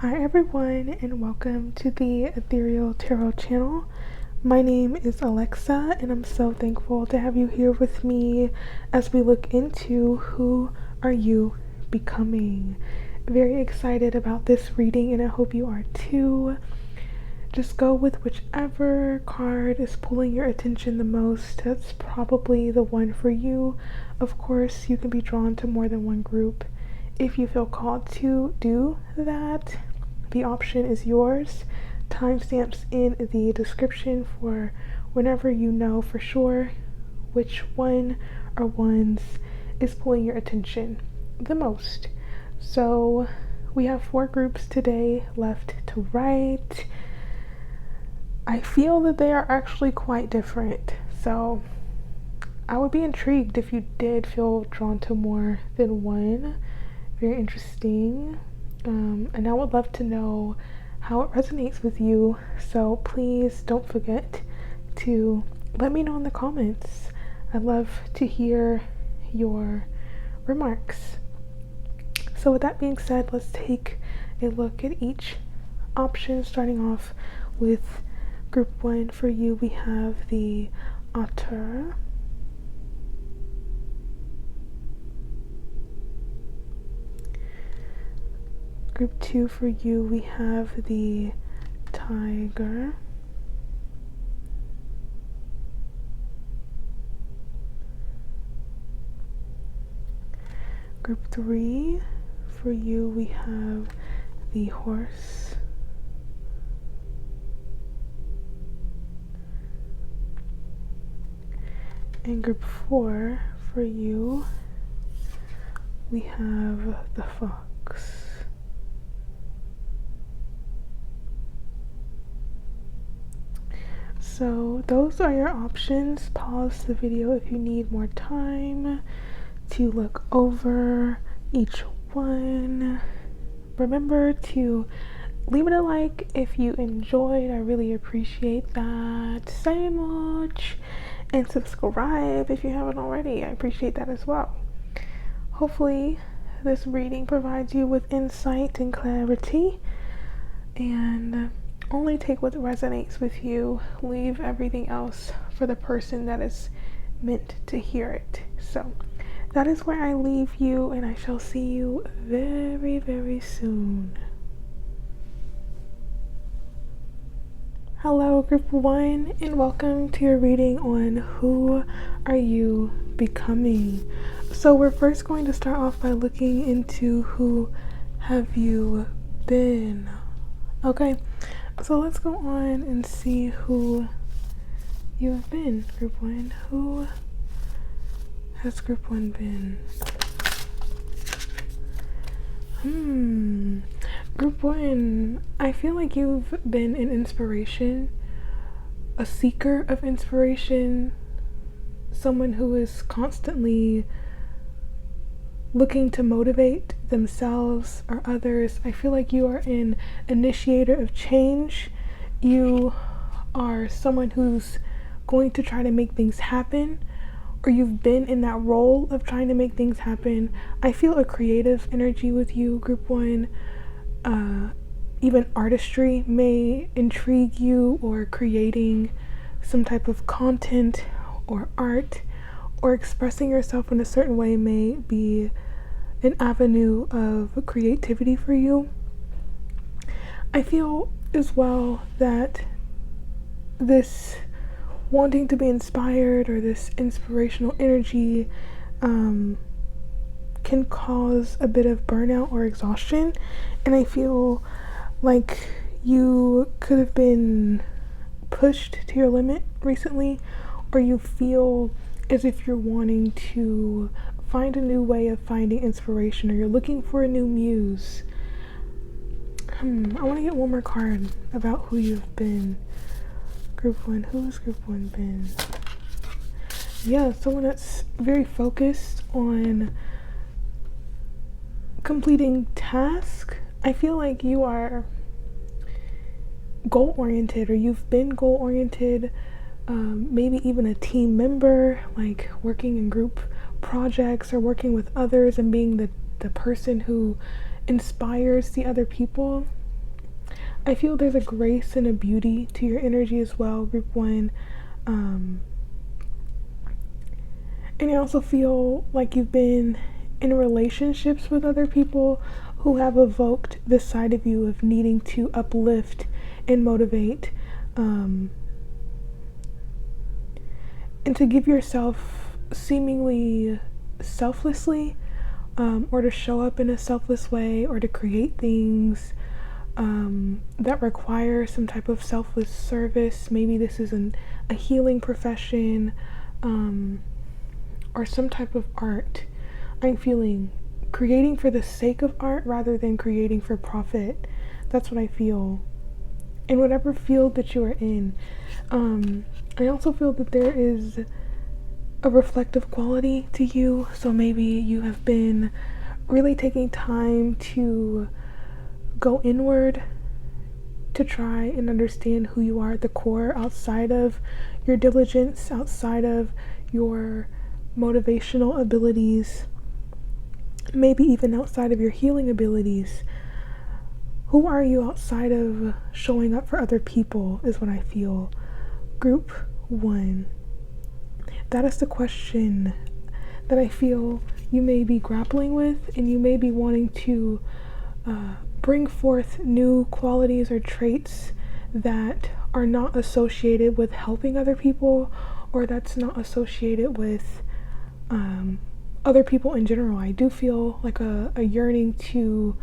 Hi everyone, and welcome to the Ethereal Tarot channel. My name is Alexa, and I'm so thankful to have you here with me as we look into who are you becoming. Very excited about this reading, and I hope you are too. Just go with whichever card is pulling your attention the most. That's probably the one for you. Of course, you can be drawn to more than one group if you feel called to do that. The option is yours. Timestamps in the description for whenever you know for sure which one or ones is pulling your attention the most. So we have 4 groups today, left to right. I feel that they are actually quite different, so I would be intrigued if you did feel drawn to more than one. Very interesting. And I would love to know how it resonates with you, so please don't forget to let me know in the comments. I'd love to hear your remarks. So with that being said, let's take a look at each option, starting off with group 1. For you, we have the Otter. Group 2, for you, we have the Tiger. Group 3, for you, we have the Horse. And group 4, for you, we have the Fox. So those are your options. Pause the video if you need more time to look over each one. Remember to leave it a like if you enjoyed. I really appreciate that so much. And subscribe if you haven't already. I appreciate that as well. Hopefully this reading provides you with insight and clarity. And only take what resonates with you. Leave everything else for the person that is meant to hear it. So that is where I leave you, and I shall see you very, very soon. Hello, group 1, and welcome to your reading on who are you becoming. So we're first going to start off by looking into who have you been. Okay, so let's go on and see who you have been, group 1. Who has group 1 been? Group 1, I feel like you've been an inspiration, a seeker of inspiration, someone who is constantly looking to motivate themselves or others. I feel like you are an initiator of change. You are someone who's going to try to make things happen, or you've been in that role of trying to make things happen. I feel a creative energy with you, group 1. Even artistry may intrigue you, or creating some type of content or art, or expressing yourself in a certain way may be an avenue of creativity for you. I feel as well that this wanting to be inspired, or this inspirational energy, can cause a bit of burnout or exhaustion, and I feel like you could have been pushed to your limit recently, or you feel as if you're wanting to find a new way of finding inspiration, or you're looking for a new muse. I want to get one more card about who you've been. Group 1, who has group 1 been? Yeah, someone that's very focused on completing tasks. I feel like you are goal-oriented, or you've been goal-oriented, maybe even a team member, like working in group projects or working with others and being the person who inspires the other people. I feel there's a grace and a beauty to your energy as well, group one. And I also feel like you've been in relationships with other people who have evoked this side of you of needing to uplift and motivate, and to give yourself seemingly selflessly, or to show up in a selfless way, or to create things that require some type of selfless service. Maybe this is a healing profession, or some type of art. I'm feeling creating for the sake of art rather than creating for profit. That's what I feel in whatever field that you are in. I also feel that there is a reflective quality to you. So maybe you have been really taking time to go inward to try and understand who you are at the core, outside of your diligence, outside of your motivational abilities, maybe even outside of your healing abilities. Who are you outside of showing up for other people is what I feel. Group one. That is the question that I feel you may be grappling with, and you may be wanting to bring forth new qualities or traits that are not associated with helping other people, or that's not associated with other people in general. I do feel like a yearning to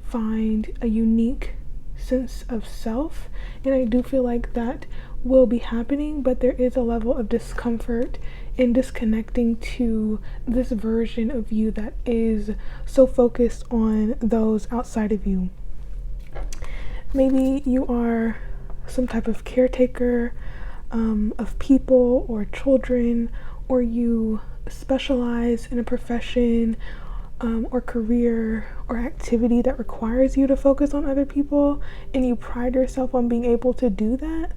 find a unique sense of self, and I do feel like that will be happening, but there is a level of discomfort in disconnecting to this version of you that is so focused on those outside of you. Maybe you are some type of caretaker of people or children, or you specialize in a profession or career or activity that requires you to focus on other people, and you pride yourself on being able to do that.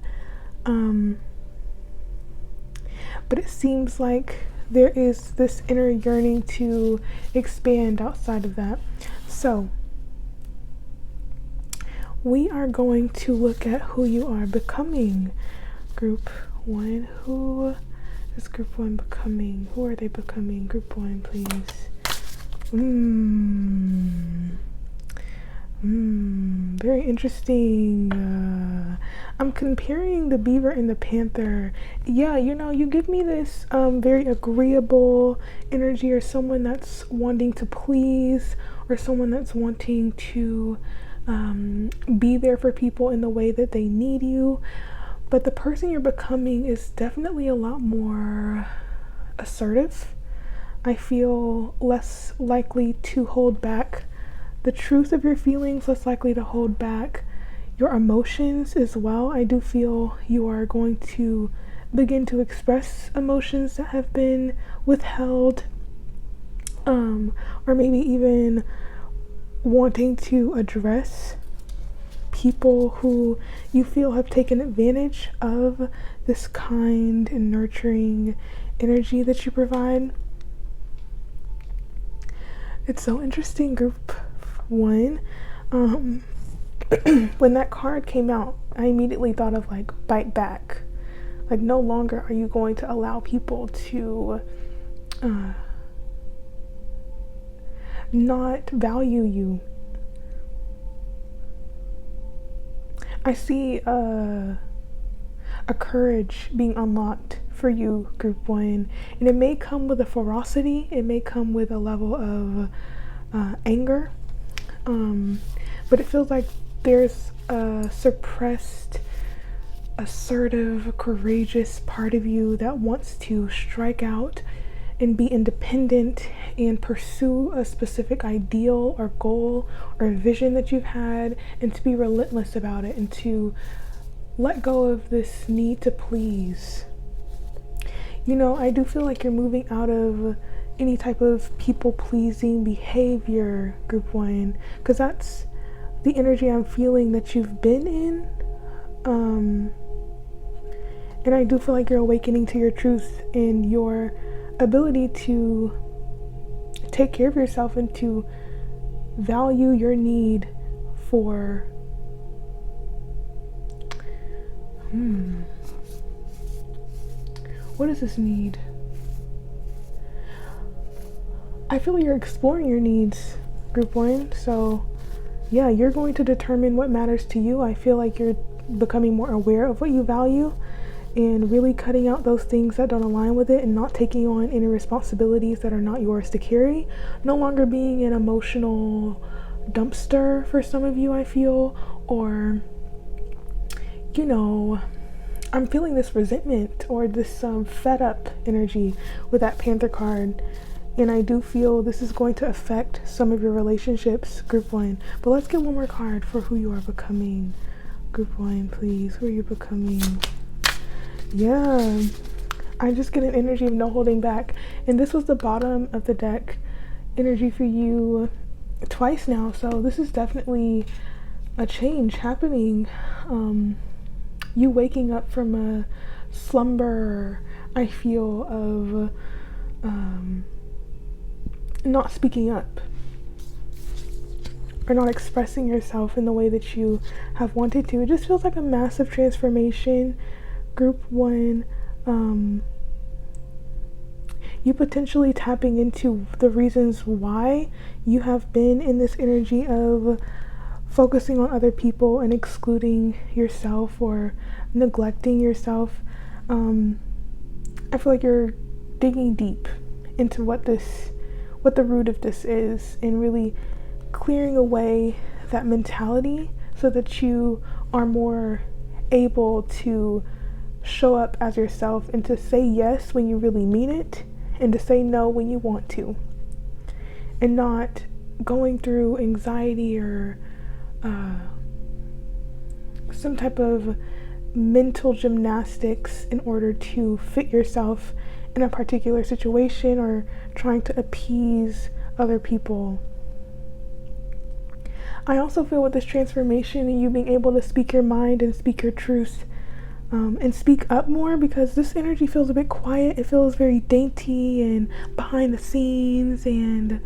But it seems like there is this inner yearning to expand outside of that. So we are going to look at who you are becoming. Group one, who is group one becoming? Who are they becoming? Group one, please. Very interesting. I'm comparing the beaver and the panther. Yeah, you give me this very agreeable energy, or someone that's wanting to please, or someone that's wanting to be there for people in the way that they need you. But the person you're becoming is definitely a lot more assertive. I feel less likely to hold back the truth of your feelings, less likely to hold back your emotions as well. I do feel you are going to begin to express emotions that have been withheld, or maybe even wanting to address people who you feel have taken advantage of this kind and nurturing energy that you provide. It's so interesting, group one. When that card came out, I immediately thought of like bite back. Like, no longer are you going to allow people to not value you. I see a courage being unlocked for you, group one, and it may come with a ferocity, it may come with a level of anger, but it feels like there's a suppressed, assertive, courageous part of you that wants to strike out and be independent and pursue a specific ideal or goal or vision that you've had, and to be relentless about it, and to let go of this need to please. I do feel like you're moving out of any type of people-pleasing behavior, group one, because that's the energy I'm feeling that you've been in. And I do feel like you're awakening to your truth and your ability to take care of yourself and to value your need for What does this need? I feel like you're exploring your needs, group one. So yeah, you're going to determine what matters to you. I feel like you're becoming more aware of what you value and really cutting out those things that don't align with it and not taking on any responsibilities that are not yours to carry. No longer being an emotional dumpster for some of you, I feel, or, you know, I'm feeling this resentment or this fed up energy with that Panther card. And I do feel this is going to affect some of your relationships, group one. But let's get one more card for who you are becoming. Group one, please. Who are you becoming? Yeah. I just get an energy of no holding back. And this was the bottom of the deck energy for you twice now. So this is definitely a change happening. You waking up from a slumber, I feel, of not speaking up or not expressing yourself in the way that you have wanted to. It just feels like a massive transformation. Group one, you potentially tapping into the reasons why you have been in this energy of focusing on other people and excluding yourself or neglecting yourself. I feel like you're digging deep into what the root of this is, and really clearing away that mentality so that you are more able to show up as yourself and to say yes when you really mean it and to say no when you want to, and not going through anxiety or some type of mental gymnastics in order to fit yourself in a particular situation or trying to appease other people. I also feel with this transformation and you being able to speak your mind and speak your truth, and speak up more, because this energy feels a bit quiet. It feels very dainty and behind the scenes and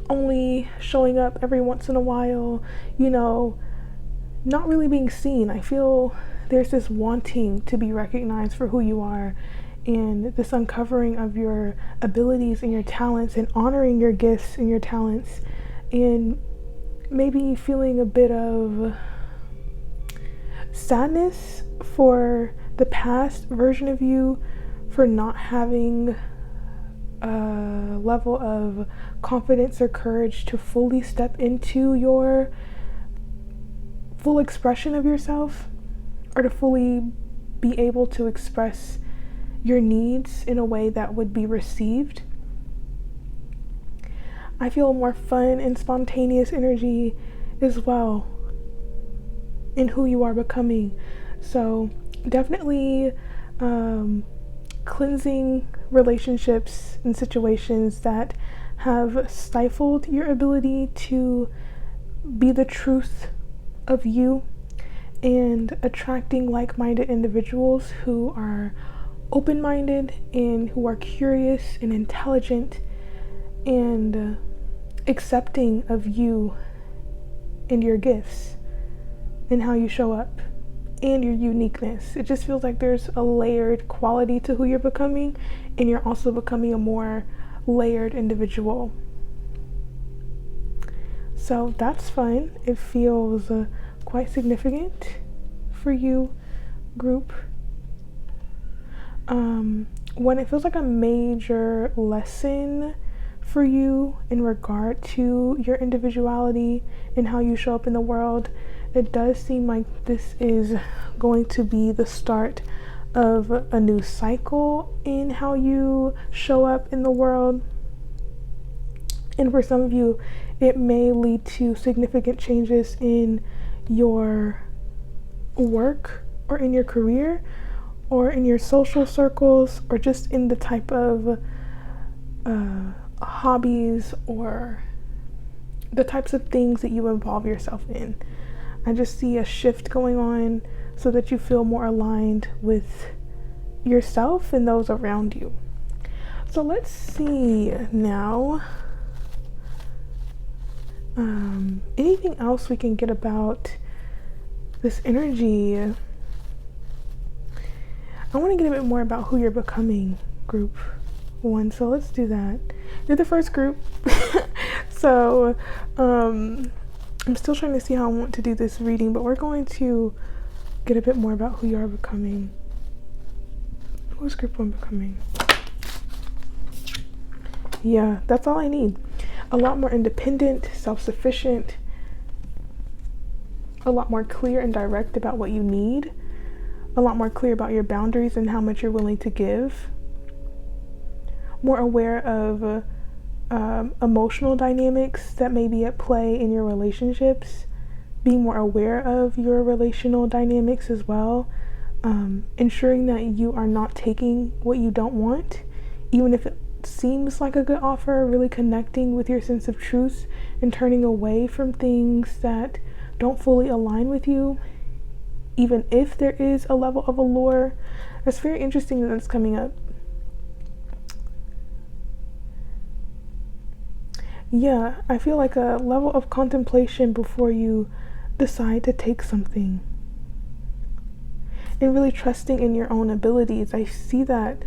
only showing up every once in a while, you know, not really being seen. I feel there's this wanting to be recognized for who you are, and this uncovering of your abilities and your talents and honoring your gifts and your talents, and maybe feeling a bit of sadness for the past version of you for not having a level of confidence or courage to fully step into your full expression of yourself, or to fully be able to express your needs in a way that would be received. I feel more fun and spontaneous energy as well in who you are becoming. So definitely cleansing relationships and situations that have stifled your ability to be the truth of you, and attracting like-minded individuals who are open-minded and who are curious and intelligent and accepting of you and your gifts and how you show up and your uniqueness. It just feels like there's a layered quality to who you're becoming, and you're also becoming a more layered individual. So that's fun. It feels quite significant for you, group. When it feels like a major lesson for you in regard to your individuality and how you show up in the world, it does seem like this is going to be the start of a new cycle in how you show up in the world. And for some of you, it may lead to significant changes in your work or in your career or in your social circles, or just in the type of hobbies or the types of things that you involve yourself in. I just see a shift going on so that you feel more aligned with yourself and those around you. So let's see now. Anything else we can get about this energy? I want to get a bit more about who you're becoming, group 1. So let's do that. You're the first group. So I'm still trying to see how I want to do this reading, but we're going to get a bit more about who you are becoming. Who is group 1 becoming? Yeah, that's all I need. A lot more independent, self-sufficient, a lot more clear and direct about what you need, a lot more clear about your boundaries and how much you're willing to give, more aware of emotional dynamics that may be at play in your relationships, being more aware of your relational dynamics as well, ensuring that you are not taking what you don't want, even if it seems like a good offer, really connecting with your sense of truth and turning away from things that don't fully align with you, even if there is a level of allure. It's very interesting that it's coming up. Yeah, I feel like a level of contemplation before you decide to take something. And really trusting in your own abilities. I see that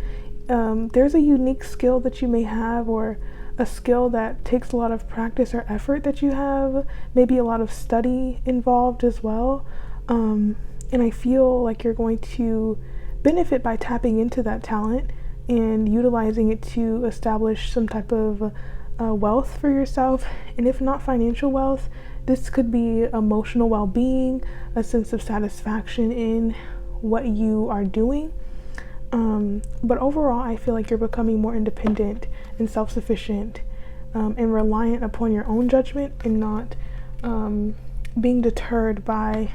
there's a unique skill that you may have, or a skill that takes a lot of practice or effort that you have, maybe a lot of study involved as well. And I feel like you're going to benefit by tapping into that talent and utilizing it to establish some type of wealth for yourself. And if not financial wealth, this could be emotional well-being, a sense of satisfaction in what you are doing. But overall, I feel like you're becoming more independent and self-sufficient, and reliant upon your own judgment, and not being deterred by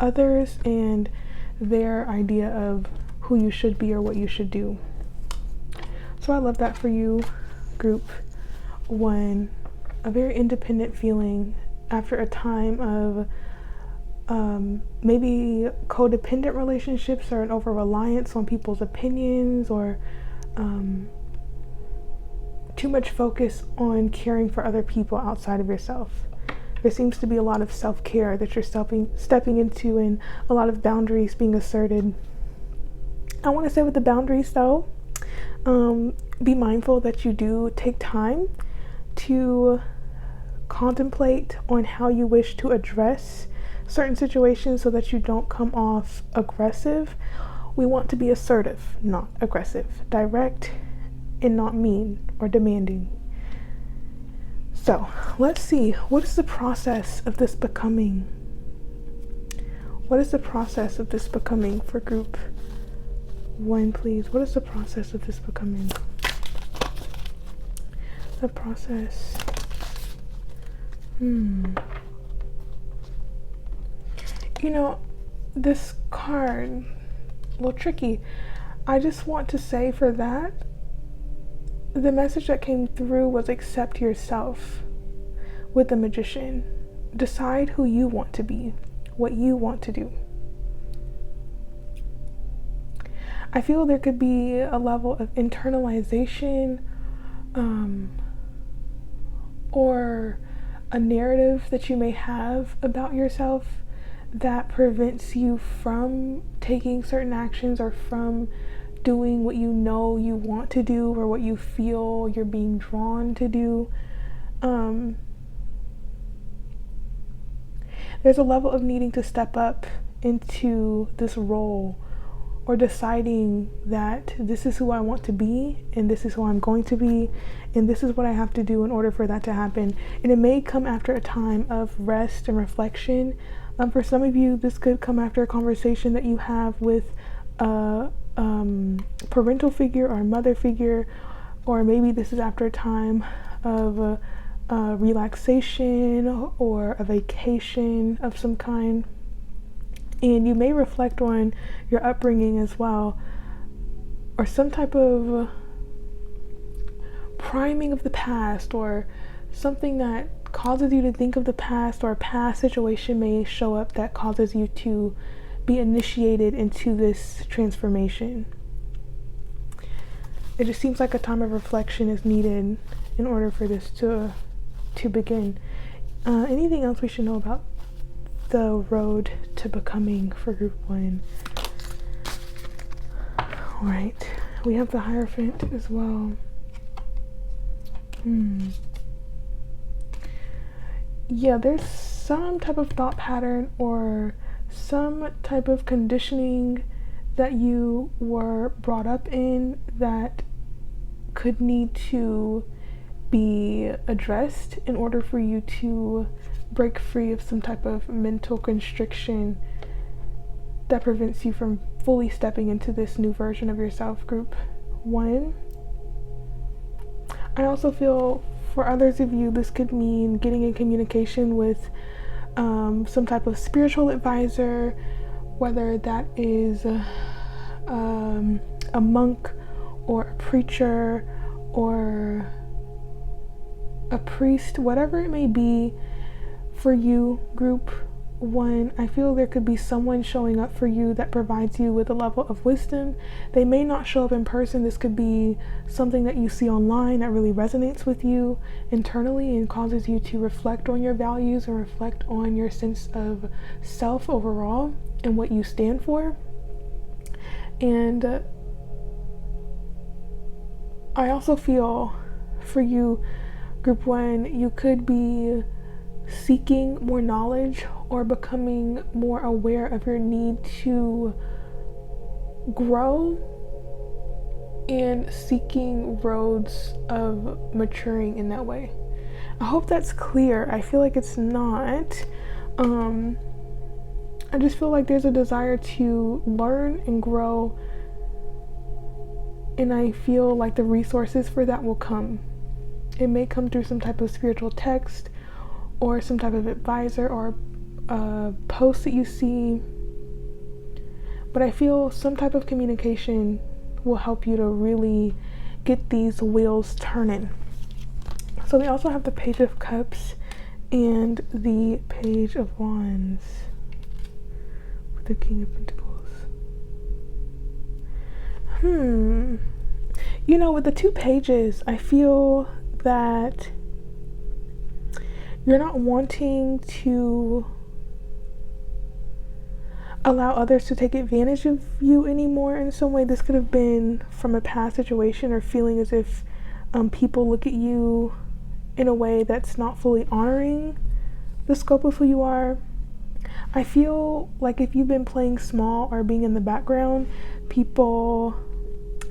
others and their idea of who you should be or what you should do. So I love that for you, group 1. A very independent feeling after a time of maybe codependent relationships, or an over-reliance on people's opinions, or too much focus on caring for other people outside of yourself. There seems to be a lot of self-care that you're stepping into, and a lot of boundaries being asserted. I want to say with the boundaries though, be mindful that you do take time to contemplate on how you wish to address certain situations so that you don't come off aggressive. We want to be assertive, not aggressive, direct and not mean or demanding. So let's see, what is the process of this becoming? What is the process of this becoming for group 1, please? What is the process of this becoming? The process. You know, this card, a little tricky. I just want to say for that, the message that came through was accept yourself with the Magician. Decide who you want to be, what you want to do. I feel there could be a level of internalization, or a narrative that you may have about yourself that prevents you from taking certain actions, or from doing what you know you want to do, or what you feel you're being drawn to do. There's a level of needing to step up into this role, or deciding that this is who I want to be, and this is who I'm going to be, and this is what I have to do in order for that to happen. And it may come after a time of rest and reflection. For some of you, this could come after a conversation that you have with a parental figure or a mother figure, or maybe this is after a time of relaxation or a vacation of some kind. And you may reflect on your upbringing as well, or some type of priming of the past, or something that causes you to think of the past, or a past situation may show up that causes you to be initiated into this transformation. It just seems like a time of reflection is needed in order for this to begin. Anything else we should know about the road to becoming for group 1? All right, we have the Hierophant as well. Yeah, there's some type of thought pattern or some type of conditioning that you were brought up in that could need to be addressed in order for you to break free of some type of mental constriction that prevents you from fully stepping into this new version of yourself. Group 1. I also feel for others of you, this could mean getting in communication with some type of spiritual advisor, whether that is a monk or a preacher or a priest, whatever it may be for you. Group 1, I feel there could be someone showing up for you that provides you with a level of wisdom. They may not show up in person. This could be something that you see online that really resonates with you internally and causes you to reflect on your values and reflect on your sense of self overall and what you stand for. And I also feel for you, Group 1, you could be seeking more knowledge or becoming more aware of your need to grow and seeking roads of maturing in that way. I hope that's clear. I feel like it's not. I just feel like there's a desire to learn and grow, and I feel like the resources for that will come. It may come through some type of spiritual text or some type of advisor or post that you see, but I feel some type of communication will help you to really get these wheels turning. So we also have the Page of Cups and the Page of Wands with the King of Pentacles. You know, with the two pages, I feel that you're not wanting to allow others to take advantage of you anymore in some way. This could have been from a past situation or feeling as if people look at you in a way that's not fully honoring the scope of who you are. I feel like if you've been playing small or being in the background, people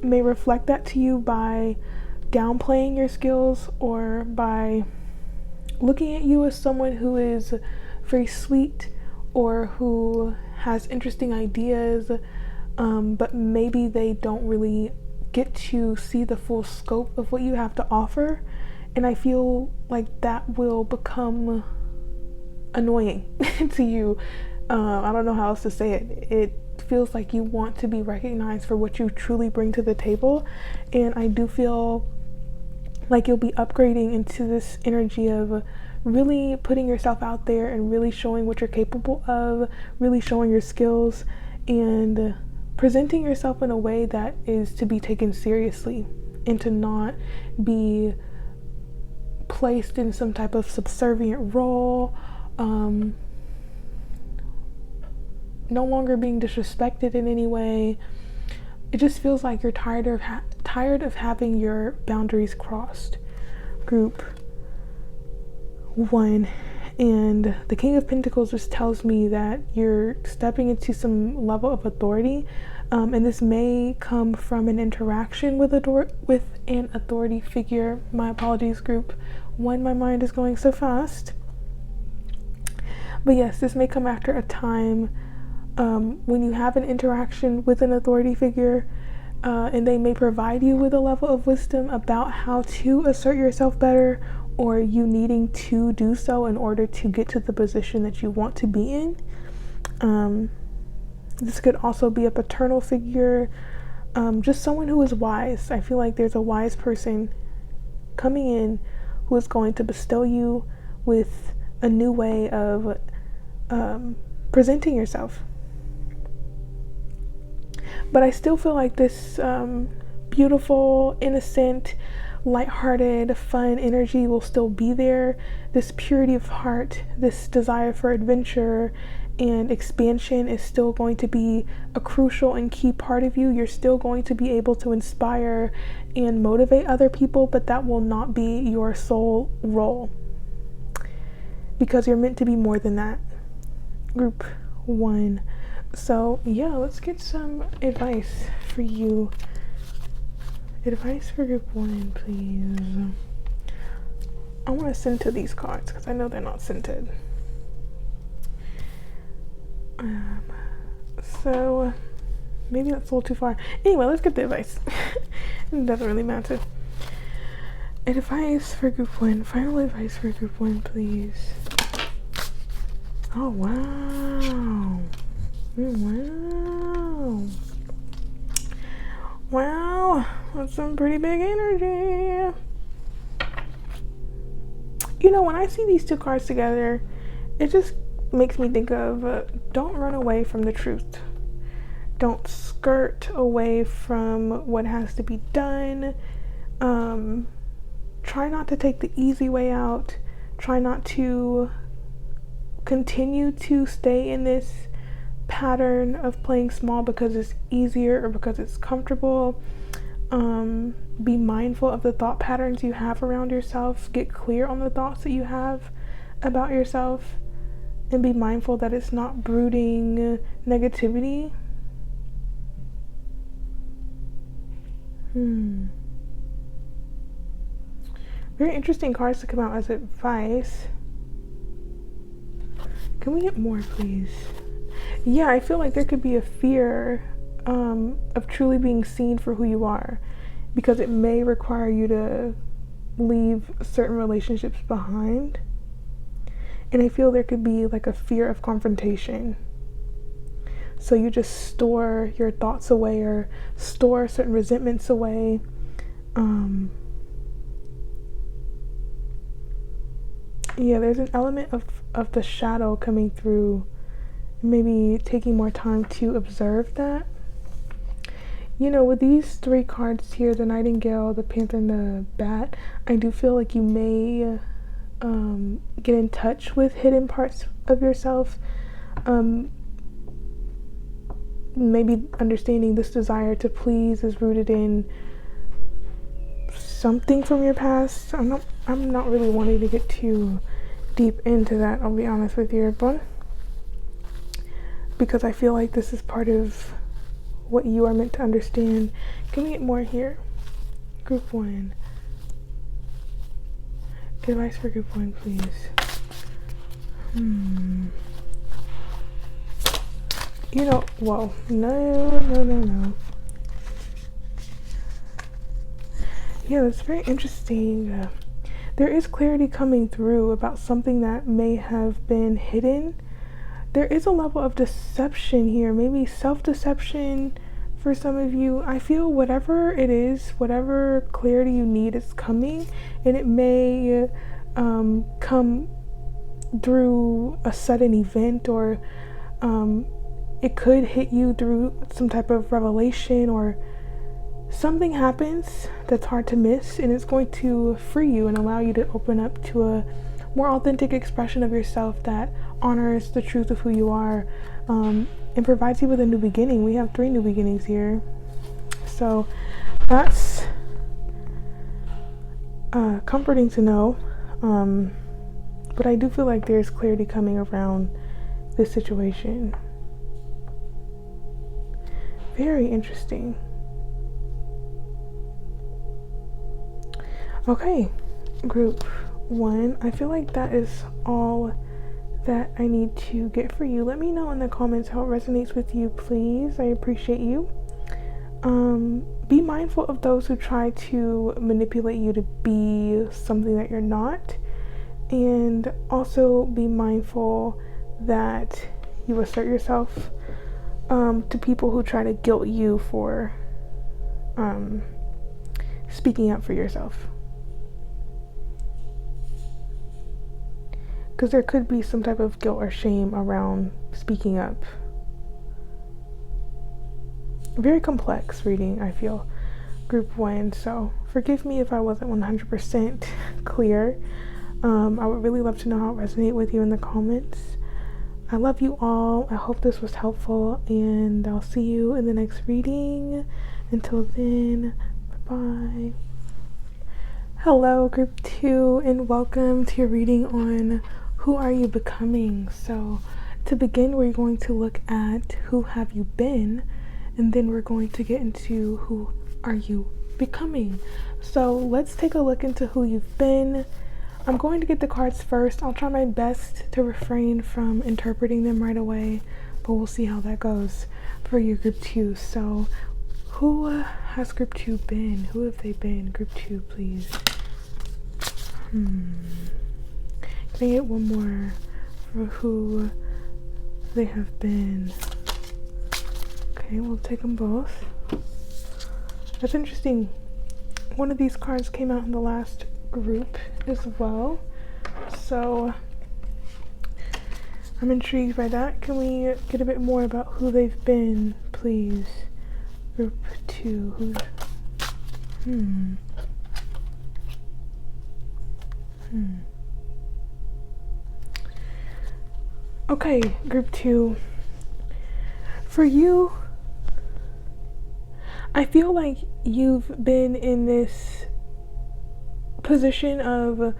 may reflect that to you by downplaying your skills or by looking at you as someone who is very sweet or who has interesting ideas, but maybe they don't really get to see the full scope of what you have to offer. And I feel like that will become annoying to you. I don't know how else to say it. It feels like you want to be recognized for what you truly bring to the table, and I do feel like you'll be upgrading into this energy of really putting yourself out there and really showing what you're capable of, really showing your skills and presenting yourself in a way that is to be taken seriously and to not be placed in some type of subservient role, no longer being disrespected in any way. It just feels like you're tired of having your boundaries crossed. Group 1, and the King of Pentacles just tells me that you're stepping into some level of authority, and this may come from an interaction with an authority figure. My apologies, Group 1, my mind is going so fast. But yes, this may come after a time when you have an interaction with an authority figure, and they may provide you with a level of wisdom about how to assert yourself better, or you needing to do so in order to get to the position that you want to be in. This could also be a paternal figure, just someone who is wise. I feel like there's a wise person coming in who is going to bestow you with a new way of presenting yourself. But I still feel like this beautiful, innocent, lighthearted, fun energy will still be there. This purity of heart, this desire for adventure, and expansion is still going to be a crucial and key part of you. You're still going to be able to inspire and motivate other people, but that will not be your sole role, because you're meant to be more than that. Group 1. So yeah, let's get some advice for you. Advice for group 1, please. I want to center these cards because I know they're not centered. So maybe that's a little too far. Anyway, let's get the advice. It doesn't really matter. Advice for group 1. Final advice for group 1, please. Oh, wow. Wow. Wow. That's some pretty big energy. You know, when I see these two cards together, it just makes me think of don't run away from the truth. Don't skirt away from what has to be done. Try not to take the easy way out. Try not to continue to stay in this pattern of playing small because it's easier or because it's comfortable. Be mindful of the thought patterns you have around yourself. Get clear on the thoughts that you have about yourself. And be mindful that it's not brooding negativity. Very interesting cards to come out as advice. Can we get more, please? Yeah, I feel like there could be a fear of truly being seen for who you are, because it may require you to leave certain relationships behind. And I feel there could be like a fear of confrontation. So you just store your thoughts away or store certain resentments away. Yeah, there's an element of the shadow coming through. Maybe taking more time to observe that. You know, with these 3 cards here, the Nightingale, the Panther, and the Bat, I do feel like you may get in touch with hidden parts of yourself. Maybe understanding this desire to please is rooted in something from your past. I'm not really wanting to get too deep into that, I'll be honest with you, everyone, because I feel like this is part of what you are meant to understand. Can we get more here? Group 1. Advice for group 1, please. You know, whoa, no. Yeah, that's very interesting. There is clarity coming through about something that may have been hidden. There is a level of deception here, maybe self-deception for some of you. I feel whatever it is, whatever clarity you need is coming, and it may come through a sudden event, or it could hit you through some type of revelation, or something happens that's hard to miss, and it's going to free you and allow you to open up to a more authentic expression of yourself that honors the truth of who you are, and provides you with a new beginning. We have 3 new beginnings here, so that's comforting to know. But I do feel like there's clarity coming around this situation. Very interesting. Okay, group 1, I feel like that is all that I need to get for you. Let me know in the comments how it resonates with you, please. I appreciate you. Be mindful of those who try to manipulate you to be something that you're not, and also be mindful that you assert yourself to people who try to guilt you for speaking up for yourself. Because there could be some type of guilt or shame around speaking up. Very complex reading, I feel, group 1, so forgive me if I wasn't 100% clear. I would really love to know how it resonated with you in the comments. I love you all. I hope this was helpful, and I'll see you in the next reading. Until then, bye-bye. Hello, Group 2, and welcome to your reading on Who Are You Becoming? So, to begin, we're going to look at Who Have You Been, and then we're going to get into Who Are You Becoming? So, let's take a look into who you've been. I'm going to get the cards first. I'll try my best to refrain from interpreting them right away, but we'll see how that goes for your Group 2. So, who has Group 2 been? Who have they been? Group 2, please. Can I get one more for who they have been? Okay, we'll take them both. That's interesting. One of these cards came out in the last group as well. So, I'm intrigued by that. Can we get a bit more about who they've been, please? Group 2. Okay, Group 2. For you, I feel like you've been in this position of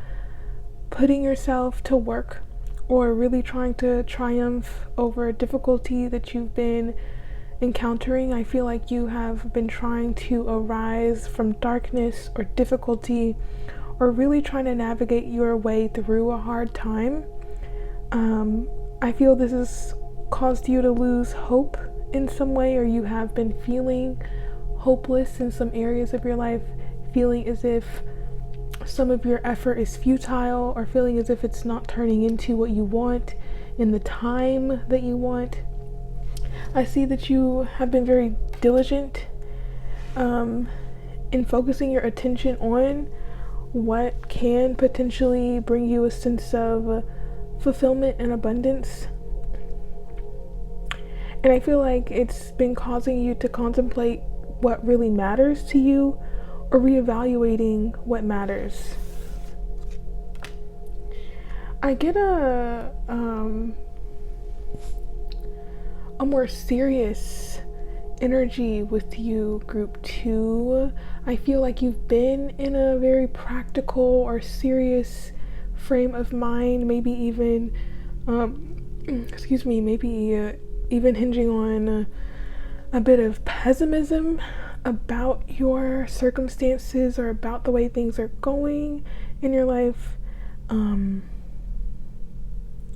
putting yourself to work or really trying to triumph over a difficulty that you've been encountering. I feel like you have been trying to arise from darkness or difficulty, or really trying to navigate your way through a hard time. I feel this has caused you to lose hope in some way, or you have been feeling hopeless in some areas of your life, feeling as if some of your effort is futile, or feeling as if it's not turning into what you want in the time that you want. I see that you have been very diligent in focusing your attention on what can potentially bring you a sense of fulfillment and abundance. And I feel like it's been causing you to contemplate what really matters to you, or reevaluating what matters. I get a more serious energy with you, Group 2. I feel like you've been in a very practical or serious frame of mind, maybe even even hinging on a bit of pessimism about your circumstances or about the way things are going in your life.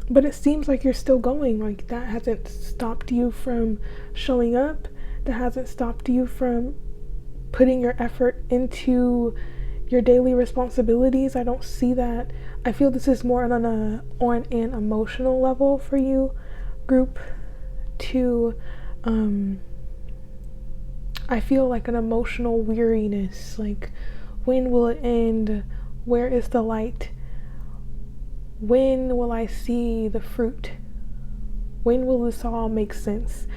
But it seems like you're still going. Like, that hasn't stopped you from showing up. That hasn't stopped you from putting your effort into your daily responsibilities. I don't see that. I feel this is more on an emotional level for you, Group 2. I feel like an emotional weariness. Like, when will it end? Where is the light? When will I see the fruit? When will this all make sense?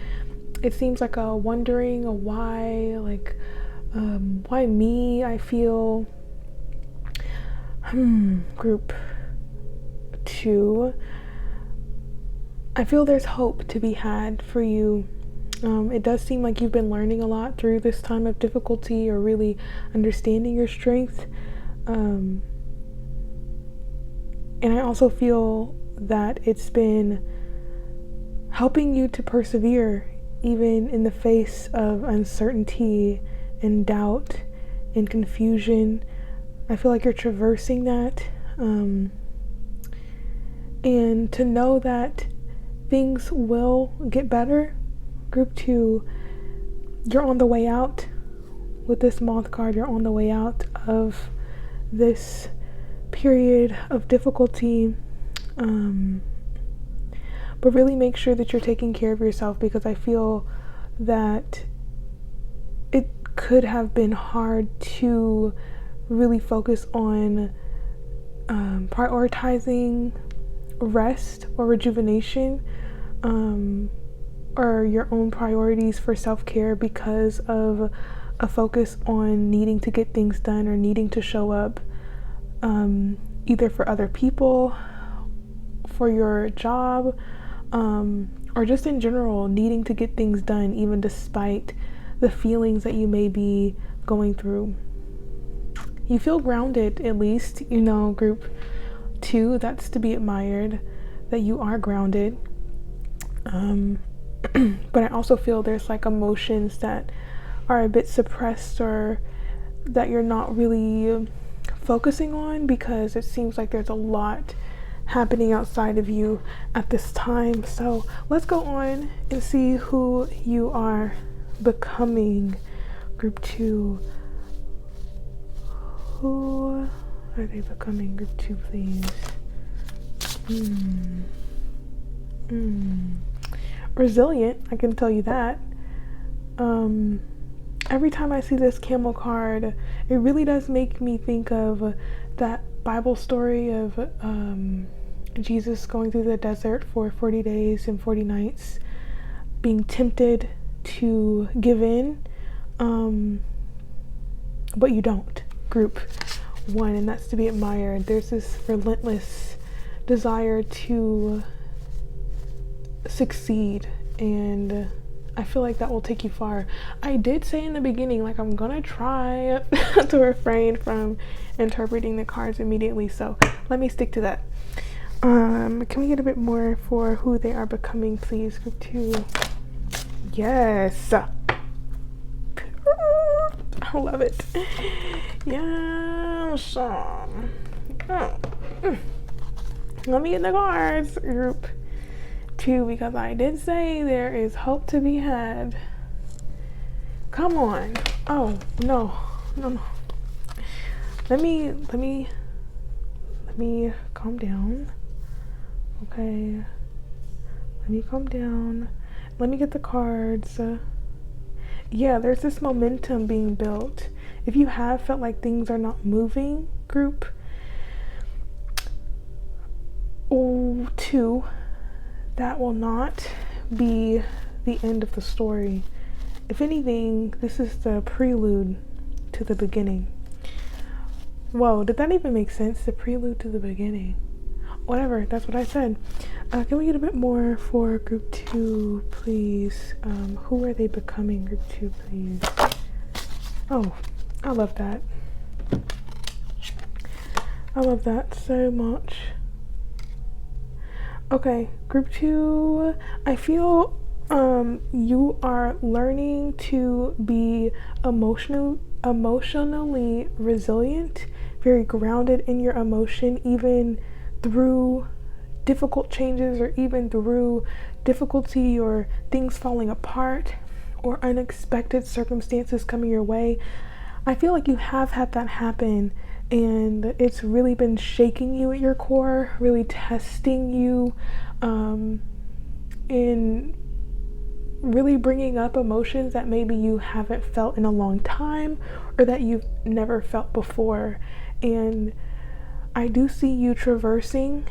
It seems like a wondering, a why, like, why me? I feel, Group 2. I feel there's hope to be had for you. It does seem like you've been learning a lot through this time of difficulty, or really understanding your strength. And I also feel that it's been helping you to persevere even in the face of uncertainty and doubt and confusion. I feel like you're traversing that. And to know that things will get better, Group 2, you're on the way out. With this Moth card, you're on the way out of this period of difficulty, but really make sure that you're taking care of yourself, because I feel that it could have been hard to really focus on prioritizing rest or rejuvenation, or your own priorities for self-care, because of a focus on needing to get things done or needing to show up, either for other people, for your job, or just in general needing to get things done even despite the feelings that you may be going through. You feel grounded, at least, group 2, that's to be admired, that you are grounded. But I also feel there's like emotions that are a bit suppressed or that you're not really focusing on because it seems like there's a lot happening outside of you at this time. So let's go on and see who you are becoming, group 2. Who are they becoming, group 2, please? Resilient, I can tell you that. Every time I see this camel card, it really does make me think of that Bible story of Jesus going through the desert for 40 days and 40 nights, being tempted to give in, but you don't, group 1, and that's to be admired. There's this relentless desire to succeed, and I feel like that will take you far. I did say in the beginning, like, I'm gonna try to refrain from interpreting the cards immediately, so let me stick to that. Can we get a bit more for who they are becoming, please, group 2? Yes, I love it. Yes. Let me get the cards, group 2, because I did say there is hope to be had. Come on. Oh, no. Let me calm down. Okay. Let me calm down. Let me get the cards. Yeah, there's this momentum being built. If you have felt like things are not moving, group 2, that will not be the end of the story. If anything, this is the prelude to the beginning. Whoa, did that even make sense? The prelude to the beginning. Whatever, that's what I said. Can we get a bit more for group 2, please? Who are they becoming, group 2, please? Oh, I love that. I love that so much. Okay, group 2, I feel you are learning to be emotionally resilient, very grounded in your emotion, even through difficult changes or even through difficulty or things falling apart or unexpected circumstances coming your way. I feel like you have had that happen, and it's really been shaking you at your core, really testing you, in really bringing up emotions that maybe you haven't felt in a long time or that you've never felt before. And I do see you traversing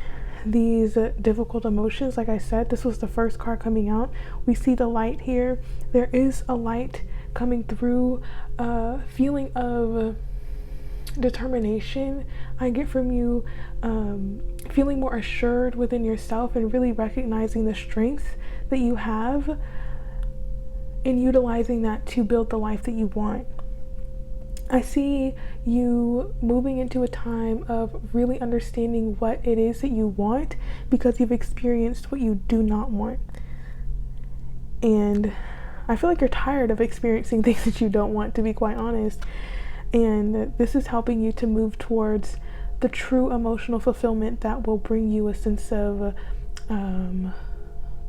these difficult emotions. Like I said, this was the first card coming out. We see the light here. There is a light coming through, a feeling of determination I get from you, feeling more assured within yourself and really recognizing the strength that you have and utilizing that to build the life that you want. I see you moving into a time of really understanding what it is that you want because you've experienced what you do not want. And I feel like you're tired of experiencing things that you don't want, to be quite honest. And this is helping you to move towards the true emotional fulfillment that will bring you a sense of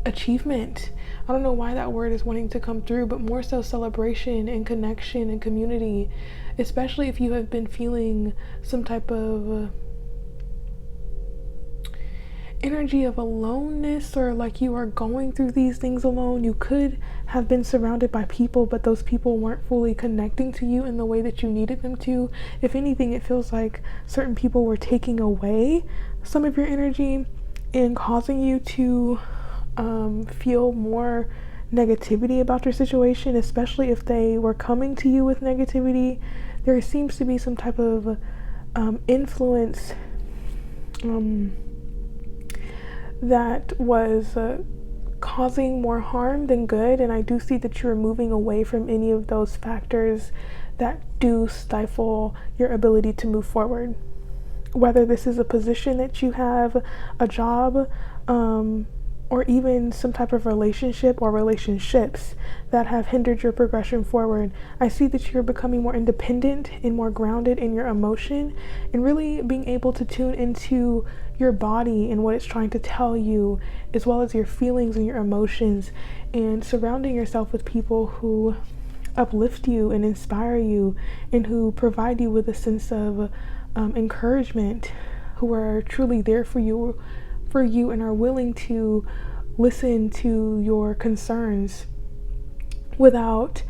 achievement. I don't know why that word is wanting to come through, but more so celebration and connection and community, especially if you have been feeling some type of energy of aloneness, or like you are going through these things alone. You could have been surrounded by people, but those people weren't fully connecting to you in the way that you needed them to. If anything, it feels like certain people were taking away some of your energy and causing you to feel more negativity about your situation, especially if they were coming to you with negativity. There seems to be some type of influence that was causing more harm than good, and I do see that you're moving away from any of those factors that do stifle your ability to move forward. Whether this is a position that you have, a job, or even some type of relationship or relationships that have hindered your progression forward, I see that you're becoming more independent and more grounded in your emotion, and really being able to tune into your body and what it's trying to tell you, as well as your feelings and your emotions, and surrounding yourself with people who uplift you and inspire you, and who provide you with a sense of encouragement, who are truly there for you and are willing to listen to your concerns without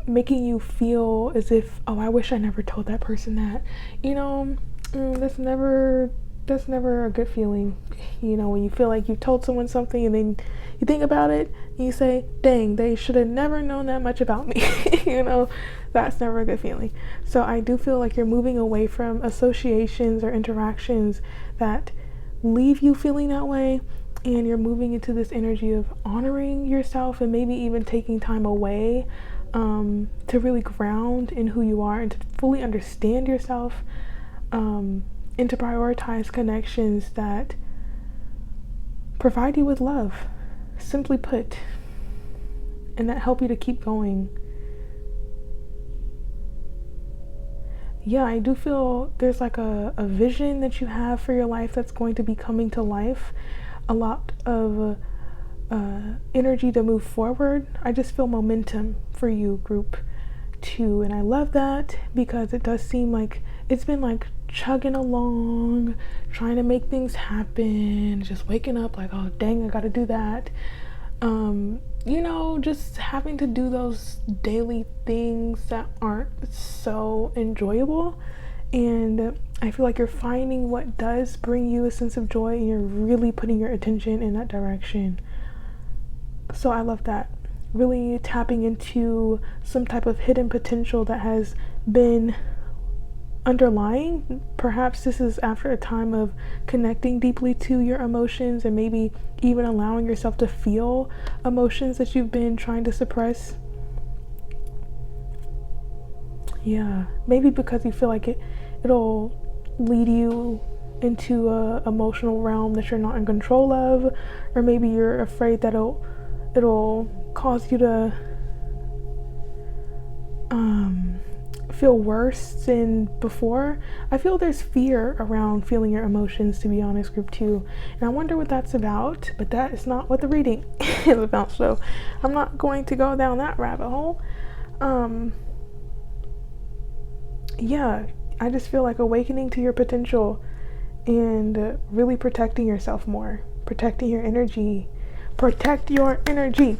making you feel as if, oh, I wish I never told that person that. That's never a good feeling. When you feel like you told someone something and then you think about it and you say, dang, they should have never known that much about me. That's never a good feeling. So I do feel like you're moving away from associations or interactions that leave you feeling that way, and you're moving into this energy of honoring yourself, and maybe even taking time away to really ground in who you are and to fully understand yourself, and to prioritize connections that provide you with love, simply put, and that help you to keep going. Yeah, I do feel there's like a vision that you have for your life that's going to be coming to life. A lot of energy to move forward. I just feel momentum for you, group 2. And I love that, because it does seem like it's been like chugging along, trying to make things happen, just waking up like, oh dang, I gotta do that. Just having to do those daily things that aren't so enjoyable. And I feel like you're finding what does bring you a sense of joy, and you're really putting your attention in that direction. So I love that. Really tapping into some type of hidden potential that has been underlying. Perhaps this is after a time of connecting deeply to your emotions, and maybe even allowing yourself to feel emotions that you've been trying to suppress. Yeah, maybe because you feel like it'll lead you into a emotional realm that you're not in control of, or maybe you're afraid that it'll cause you to feel worse than before. I feel there's fear around feeling your emotions, to be honest, group 2, and I wonder what that's about, but that is not what the reading is about, so I'm not going to go down that rabbit hole. Yeah, I just feel like awakening to your potential and really protecting yourself more, protecting your energy. Protect your energy,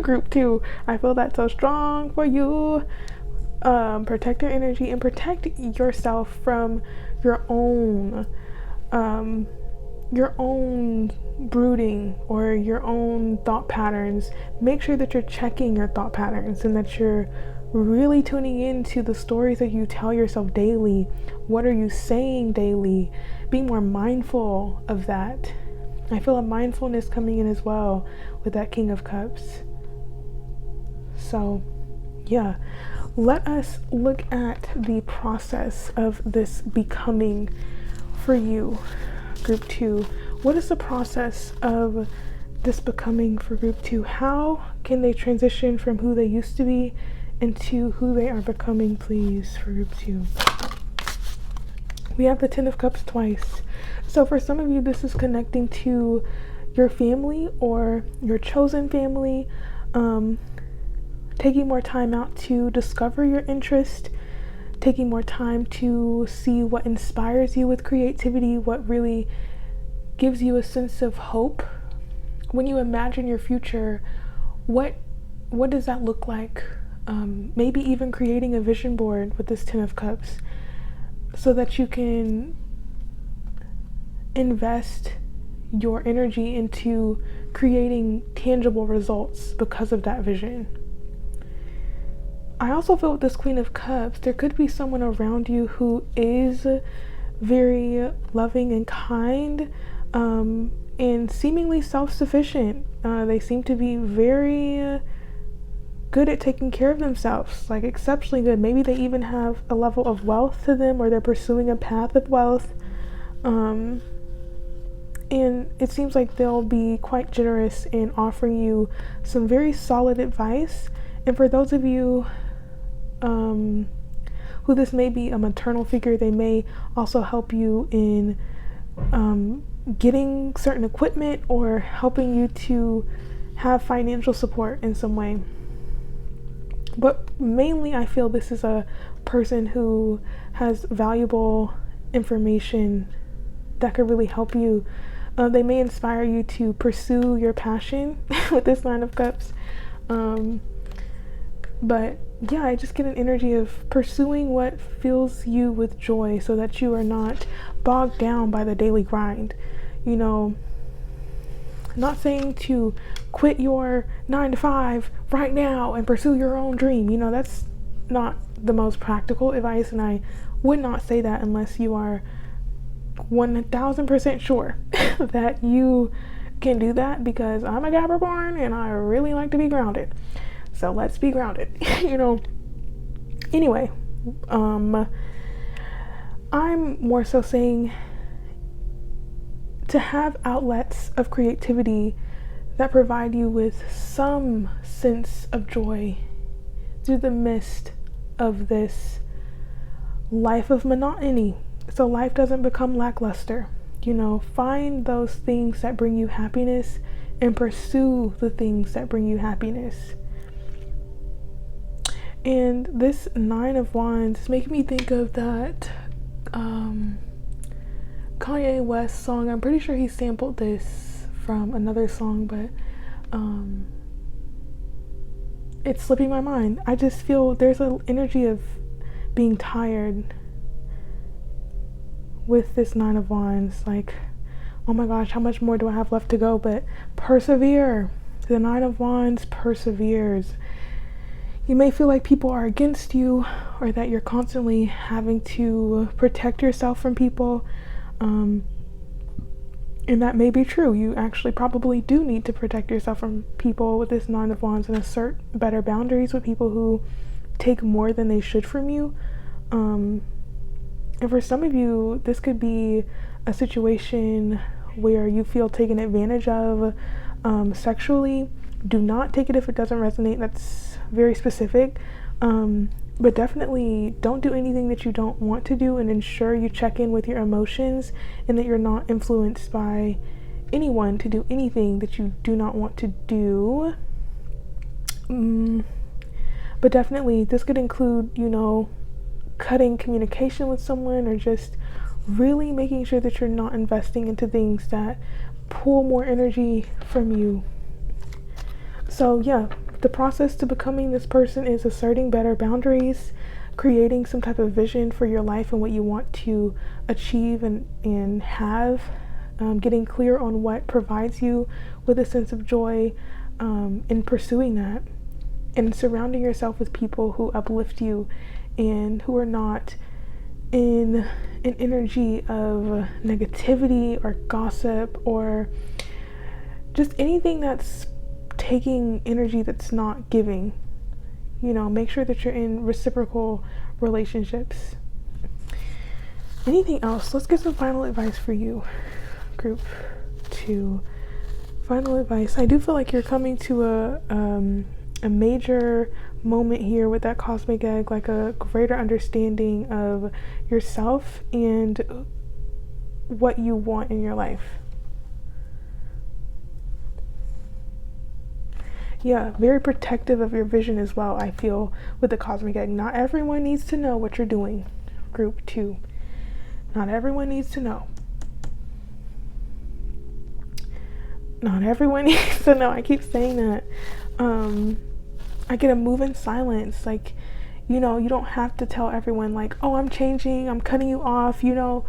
group 2. I feel that's so strong for you. Protect your energy and protect yourself from your own brooding or your own thought patterns. Make sure that you're checking your thought patterns and that you're really tuning into the stories that you tell yourself daily. What are you saying daily? Being more mindful of that. I feel a mindfulness coming in as well with that King of Cups. So, yeah. Let us look at the process of this becoming for you, group 2. What is the process of this becoming for group 2? How can they transition from who they used to be into who they are becoming, please, for group 2? We have the 10 of Cups twice. So for some of you, this is connecting to your family or your chosen family, taking more time out to discover your interest, taking more time to see what inspires you with creativity, what really gives you a sense of hope. When you imagine your future, what does that look like? Maybe even creating a vision board with this 10 of Cups so that you can invest your energy into creating tangible results because of that vision. I also feel with this Queen of Cups, there could be someone around you who is very loving and kind, and seemingly self-sufficient. They seem to be very good at taking care of themselves, like exceptionally good. Maybe they even have a level of wealth to them, or they're pursuing a path of wealth. And it seems like they'll be quite generous in offering you some very solid advice. And for those of you who this may be a maternal figure, they may also help you in getting certain equipment or helping you to have financial support in some way. But mainly I feel this is a person who has valuable information that could really help you. They may inspire you to pursue your passion with this Nine of Cups. But yeah, I just get an energy of pursuing what fills you with joy so that you are not bogged down by the daily grind. You know, not saying to quit your 9 to 5 right now and pursue your own dream. You know, that's not the most practical advice, and I would not say that unless you are 1000% sure that you can do that, because I'm a Capricorn and I really like to be grounded. So let's be grounded, you know. Anyway, I'm more so saying to have outlets of creativity that provide you with some sense of joy through the midst of this life of monotony, so life doesn't become lackluster. You know, find those things that bring you happiness and pursue the things that bring you happiness. And this Nine of Wands is making me think of that Kanye West song. I'm pretty sure he sampled this from another song, but it's slipping my mind. I just feel there's an energy of being tired with this Nine of Wands. Like, oh my gosh, how much more do I have left to go? But persevere. The Nine of Wands perseveres. You may feel like people are against you, or that you're constantly having to protect yourself from people. And that may be true. You actually probably do need to protect yourself from people with this Nine of Wands and assert better boundaries with people who take more than they should from you. And for some of you, this could be a situation where you feel taken advantage of sexually. Do not take it if it doesn't resonate. That's very specific. But definitely don't do anything that you don't want to do, and ensure you check in with your emotions and that you're not influenced by anyone to do anything that you do not want to do. But definitely this could include, you know, cutting communication with someone, or just really making sure that you're not investing into things that pull more energy from you. So yeah, the process to becoming this person is asserting better boundaries, creating some type of vision for your life and what you want to achieve and have, getting clear on what provides you with a sense of joy in pursuing that, and surrounding yourself with people who uplift you and who are not in an energy of negativity or gossip or just anything that's taking energy that's not giving. You know, make sure that you're in reciprocal relationships. Anything else? Let's get some final advice for you, group 2. Final advice. I do feel like you're coming to a major moment here with that cosmic egg, like a greater understanding of yourself and what you want in your life. Yeah, very protective of your vision as well, I feel, with the cosmic egg. Not everyone needs to know what you're doing, group 2. Not everyone needs to know. Not everyone needs to know. I keep saying that. I get a move in silence. Like, you know, you don't have to tell everyone, like, oh, I'm changing, I'm cutting you off. You know,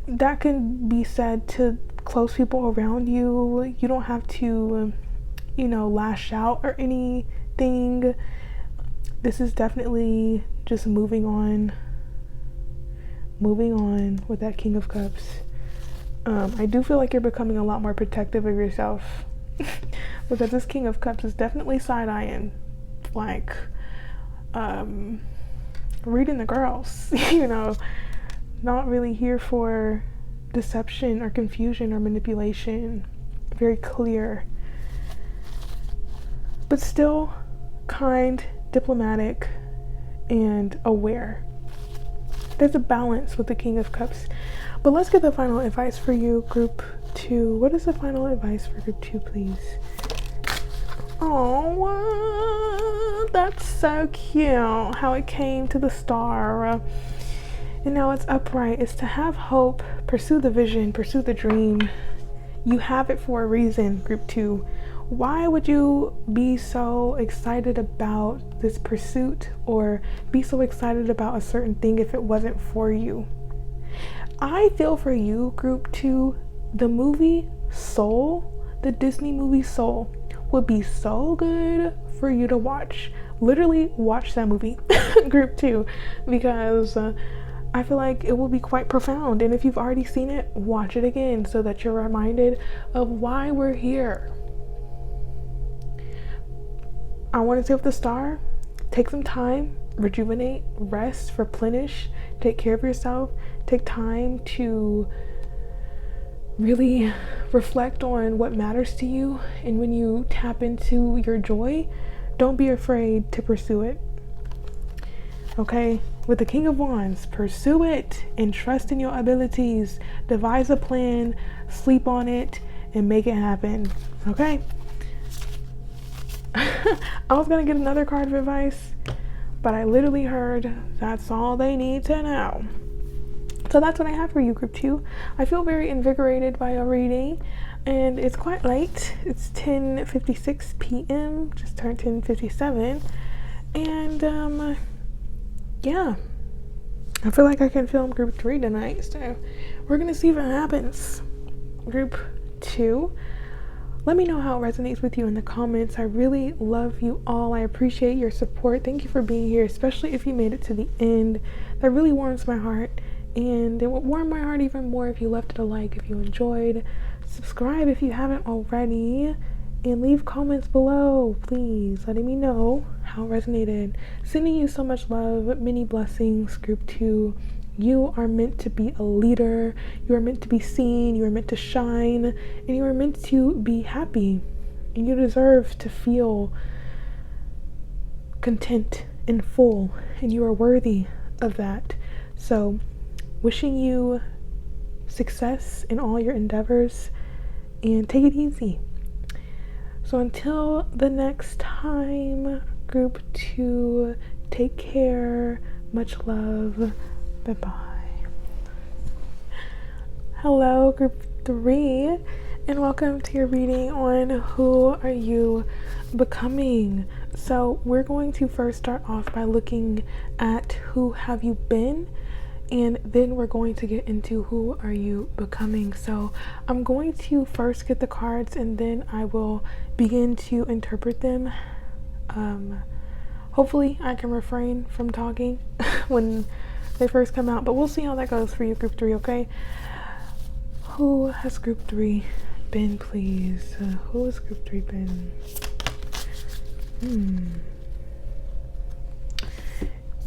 that can be said to close people around you. You don't have to you know, lash out or anything. This is definitely just moving on with that King of Cups. I do feel like you're becoming a lot more protective of yourself because this King of Cups is definitely side-eyeing, like, reading the girls, not really here for deception or confusion or manipulation. Very clear, but still kind, diplomatic, and aware. There's a balance with the King of Cups. But let's get the final advice for you, Group 2. What is the final advice for Group 2, please? Oh, that's so cute. How it came to the star. And now it's upright. It's to have hope, pursue the vision, pursue the dream. You have it for a reason, Group 2. Why would you be so excited about this pursuit or be so excited about a certain thing if it wasn't for you? I feel for you, Group 2. The movie Soul, the Disney movie Soul, would be so good for you to watch. Literally watch that movie, Group 2, because I feel like it will be quite profound. And if you've already seen it, watch it again so that you're reminded of why we're here. I want to say with the star, take some time, rejuvenate, rest, replenish, take care of yourself, take time to really reflect on what matters to you. And when you tap into your joy, don't be afraid to pursue it. Okay? With the King of Wands, pursue it and trust in your abilities. Devise a plan, sleep on it, and make it happen. Okay? I was gonna get another card of advice, but I literally heard that's all they need to know. So that's what I have for you, Group 2. I feel very invigorated by your reading, and it's quite late. It's 10:56 p.m., just turned 10:57, and yeah, I feel like I can film Group 3 tonight, so we're gonna see if it happens. Group 2, let me know how it resonates with you in the comments. I really love you all. I appreciate your support. Thank you for being here, especially if you made it to the end. That really warms my heart, and it would warm my heart even more if you left it a like if you enjoyed. Subscribe if you haven't already, and leave comments below, please, letting me know how it resonated. Sending you so much love, many blessings, Group 2. You are meant to be a leader. You are meant to be seen. You are meant to shine. And you are meant to be happy. And you deserve to feel content and full. And you are worthy of that. So, wishing you success in all your endeavors. And take it easy. So until the next time, Group 2, take care. Much love. Bye-bye. Hello, Group 3, and welcome to your reading on Who Are You Becoming? So we're going to first start off by looking at who have you been, and then we're going to get into who are you becoming. So I'm going to first get the cards, and then I will begin to interpret them. Hopefully I can refrain from talking when they first come out, but we'll see how that goes for you, Group 3, okay? Who has Group 3 been, please? Who has Group 3 been?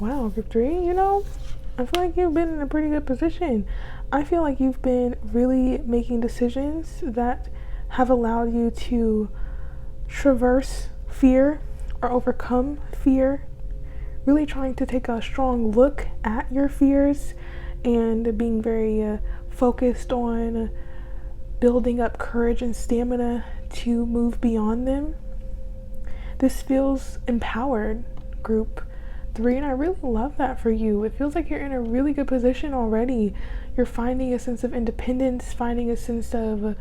Wow, Group 3, I feel like you've been in a pretty good position. I feel like you've been really making decisions that have allowed you to traverse fear or overcome fear. Really trying to take a strong look at your fears and being very focused on building up courage and stamina to move beyond them. This feels empowered, Group 3, and I really love that for you. It feels like you're in a really good position already. You're finding a sense of independence, finding a sense of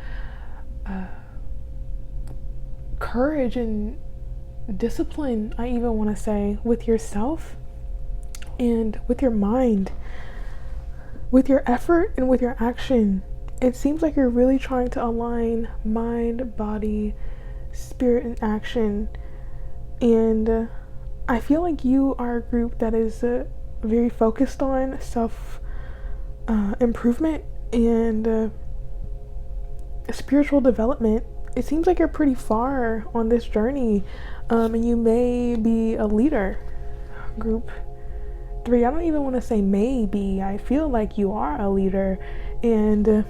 courage and discipline, I even want to say, with yourself and with your mind, with your effort and with your action. It seems like you're really trying to align mind, body, spirit, and action. And I feel like you are a group that is very focused on self improvement and spiritual development. It seems like you're pretty far on this journey, and you may be a leader. Group 3, I don't even want to say maybe. I feel like you are a leader, and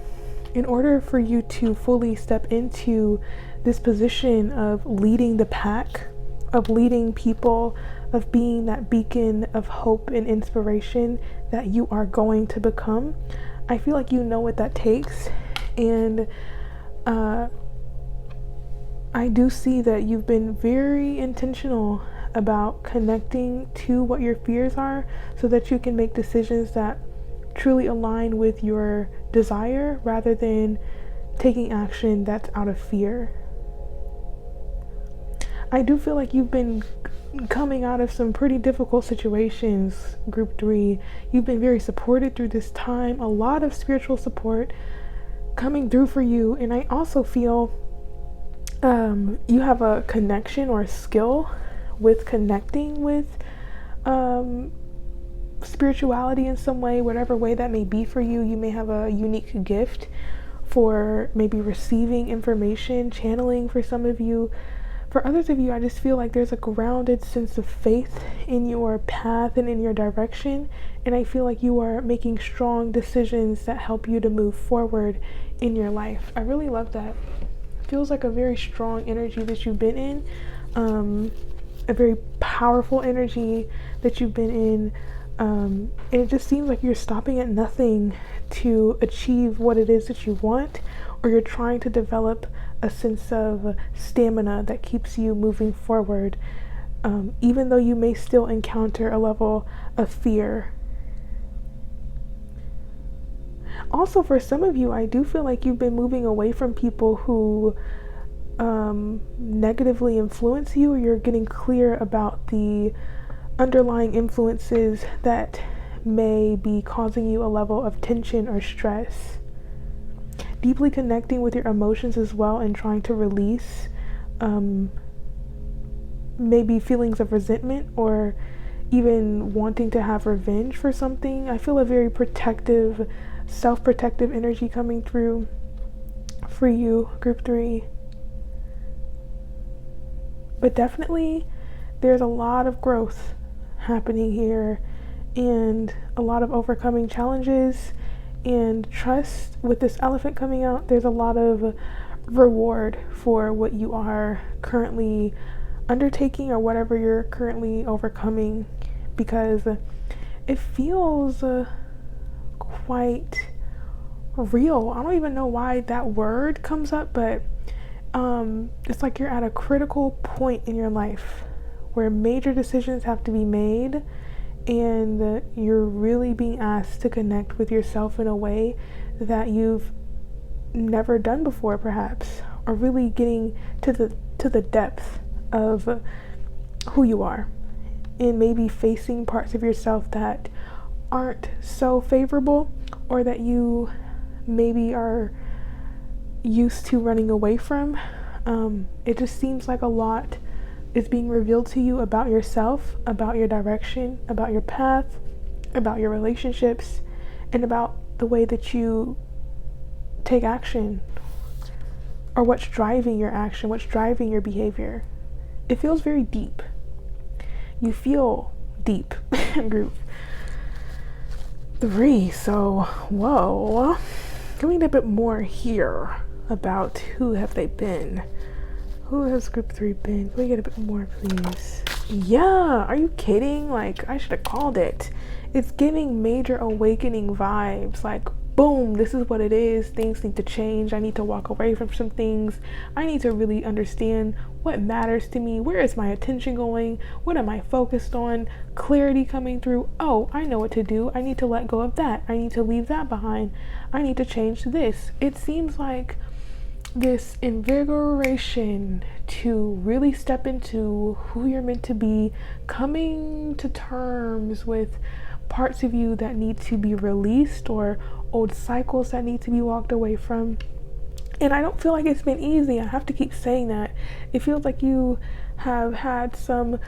in order for you to fully step into this position of leading the pack, of leading people, of being that beacon of hope and inspiration that you are going to become, I feel like you know what that takes. And I do see that you've been very intentional about connecting to what your fears are so that you can make decisions that truly align with your desire rather than taking action that's out of fear. I do feel like you've been coming out of some pretty difficult situations, Group 3. You've been very supported through this time, a lot of spiritual support coming through for you. And I also feel you have a connection or a skill with connecting with spirituality in some way, whatever way that may be for you. You may have a unique gift for maybe receiving information, channeling for some of you. For others of you, I just feel like there's a grounded sense of faith in your path and in your direction, and I feel like you are making strong decisions that help you to move forward in your life. I really love that. Feels like a very strong energy that you've been in, a very powerful energy that you've been in, and it just seems like you're stopping at nothing to achieve what it is that you want, or you're trying to develop a sense of stamina that keeps you moving forward, even though you may still encounter a level of fear. Also, for some of you, I do feel like you've been moving away from people who negatively influence you, or you're getting clear about the underlying influences that may be causing you a level of tension or stress. Deeply connecting with your emotions as well and trying to release maybe feelings of resentment or even wanting to have revenge for something. I feel a very protective, self-protective energy coming through for you, Group 3. But definitely there's a lot of growth happening here and a lot of overcoming challenges and trust. With this elephant coming out, there's a lot of reward for what you are currently undertaking or whatever you're currently overcoming, because it feels quite real. I don't even know why that word comes up, but it's like you're at a critical point in your life where major decisions have to be made, and you're really being asked to connect with yourself in a way that you've never done before, perhaps, or really getting to the depth of who you are, and maybe facing parts of yourself that aren't so favorable, or that you maybe are used to running away from. It just seems like a lot is being revealed to you about yourself, about your direction, about your path, about your relationships, and about the way that you take action, or what's driving your action, what's driving your behavior. It feels very deep. You feel deep, Group 3. So, whoa. Can we get a bit more here about who have they been? Who has Group 3 been? Can we get a bit more, please? Yeah, are you kidding? Like, I should have called it. It's giving major awakening vibes. Like, boom, this is what it is. Things need to change. I need to walk away from some things. I need to really understand what matters to me. Where is my attention going? What am I focused on? Clarity coming through. Oh, I know what to do. I need to let go of that. I need to leave that behind. I need to change this. It seems like this invigoration to really step into who you're meant to be, coming to terms with parts of you that need to be released, or old cycles that need to be walked away from. And I don't feel like it's been easy. I have to keep saying that. It feels like you have had some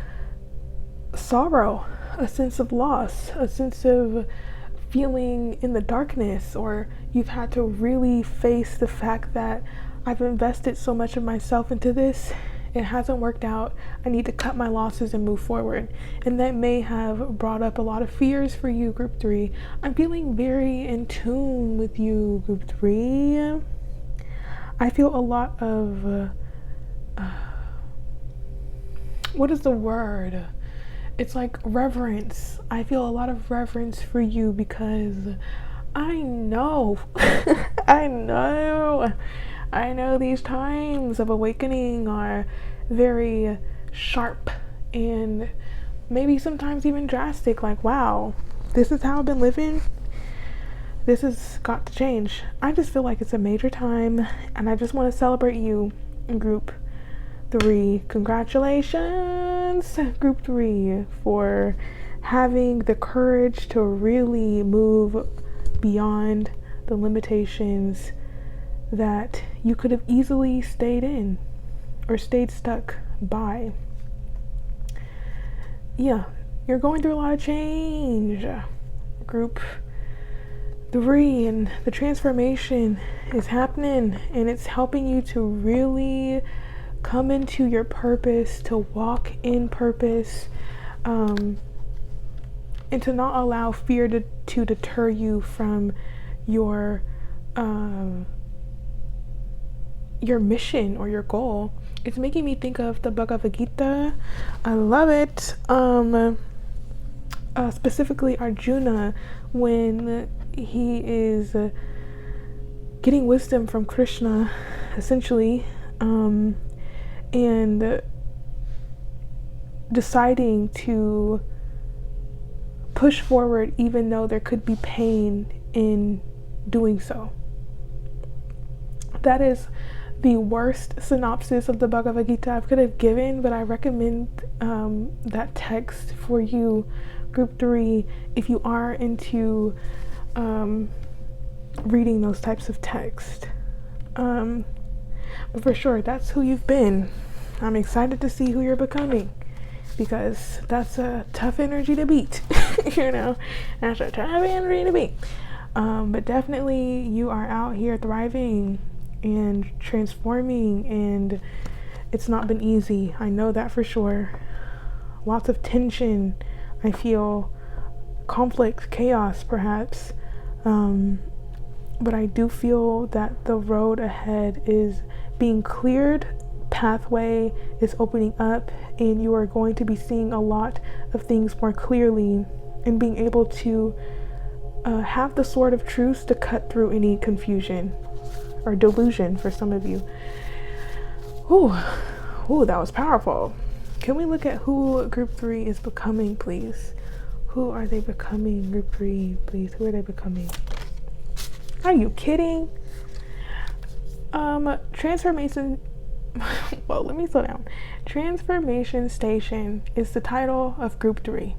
sorrow, a sense of loss, a sense of feeling in the darkness, or you've had to really face the fact that I've invested so much of myself into this, it hasn't worked out, I need to cut my losses and move forward. And that may have brought up a lot of fears for you, group 3. I'm feeling very in tune with you, group 3. I feel a lot of what is the word? It's like reverence. I feel a lot of reverence for you because I know I know these times of awakening are very sharp and maybe sometimes even drastic. Like, wow, this is how I've been living. This has got to change. I just feel like it's a major time, and I just want to celebrate you in group 3. Congratulations, group 3, for having the courage to really move beyond the limitations that you could have easily stayed in or stayed stuck by. Yeah, you're going through a lot of change, group 3, and the transformation is happening, and it's helping you to really come into your purpose, to walk in purpose, and to not allow fear to deter you from your mission or your goal. It's making me think of the Bhagavad Gita. I love it. Specifically Arjuna, when he is getting wisdom from Krishna, essentially, and deciding to push forward even though there could be pain in doing so. That is the worst synopsis of the Bhagavad Gita I could have given, but I recommend that text for you, group 3, if you are into reading those types of text. But for sure, that's who you've been. I'm excited to see who you're becoming, because that's a tough energy to beat. You know, that's a tough energy to beat. But definitely you are out here thriving and transforming, and it's not been easy. I know that for sure. Lots of tension. I feel conflict, chaos perhaps. But I do feel that the road ahead is being cleared, pathway is opening up, and you are going to be seeing a lot of things more clearly and being able to have the sword of truth to cut through any confusion or delusion for some of you. Ooh, that was powerful. Can we look at who group 3 is becoming, please? Who are they becoming, group 3, please? Who are they becoming? Are you kidding? Transformation. Well, let me slow down. Transformation Station is the title of group 3.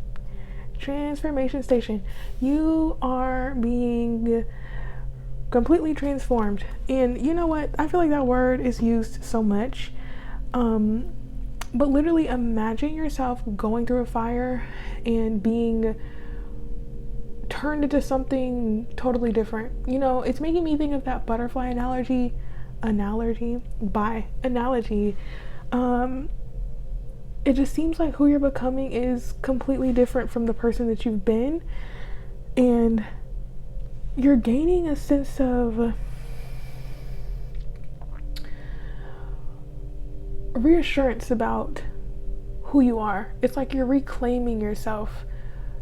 Transformation Station. You are being completely transformed. And you know what? I feel like that word is used so much. But literally imagine yourself going through a fire and being turned into something totally different. You know, it's making me think of that butterfly analogy. It just seems like who you're becoming is completely different from the person that you've been, and you're gaining a sense of reassurance about who you are. It's like you're reclaiming yourself,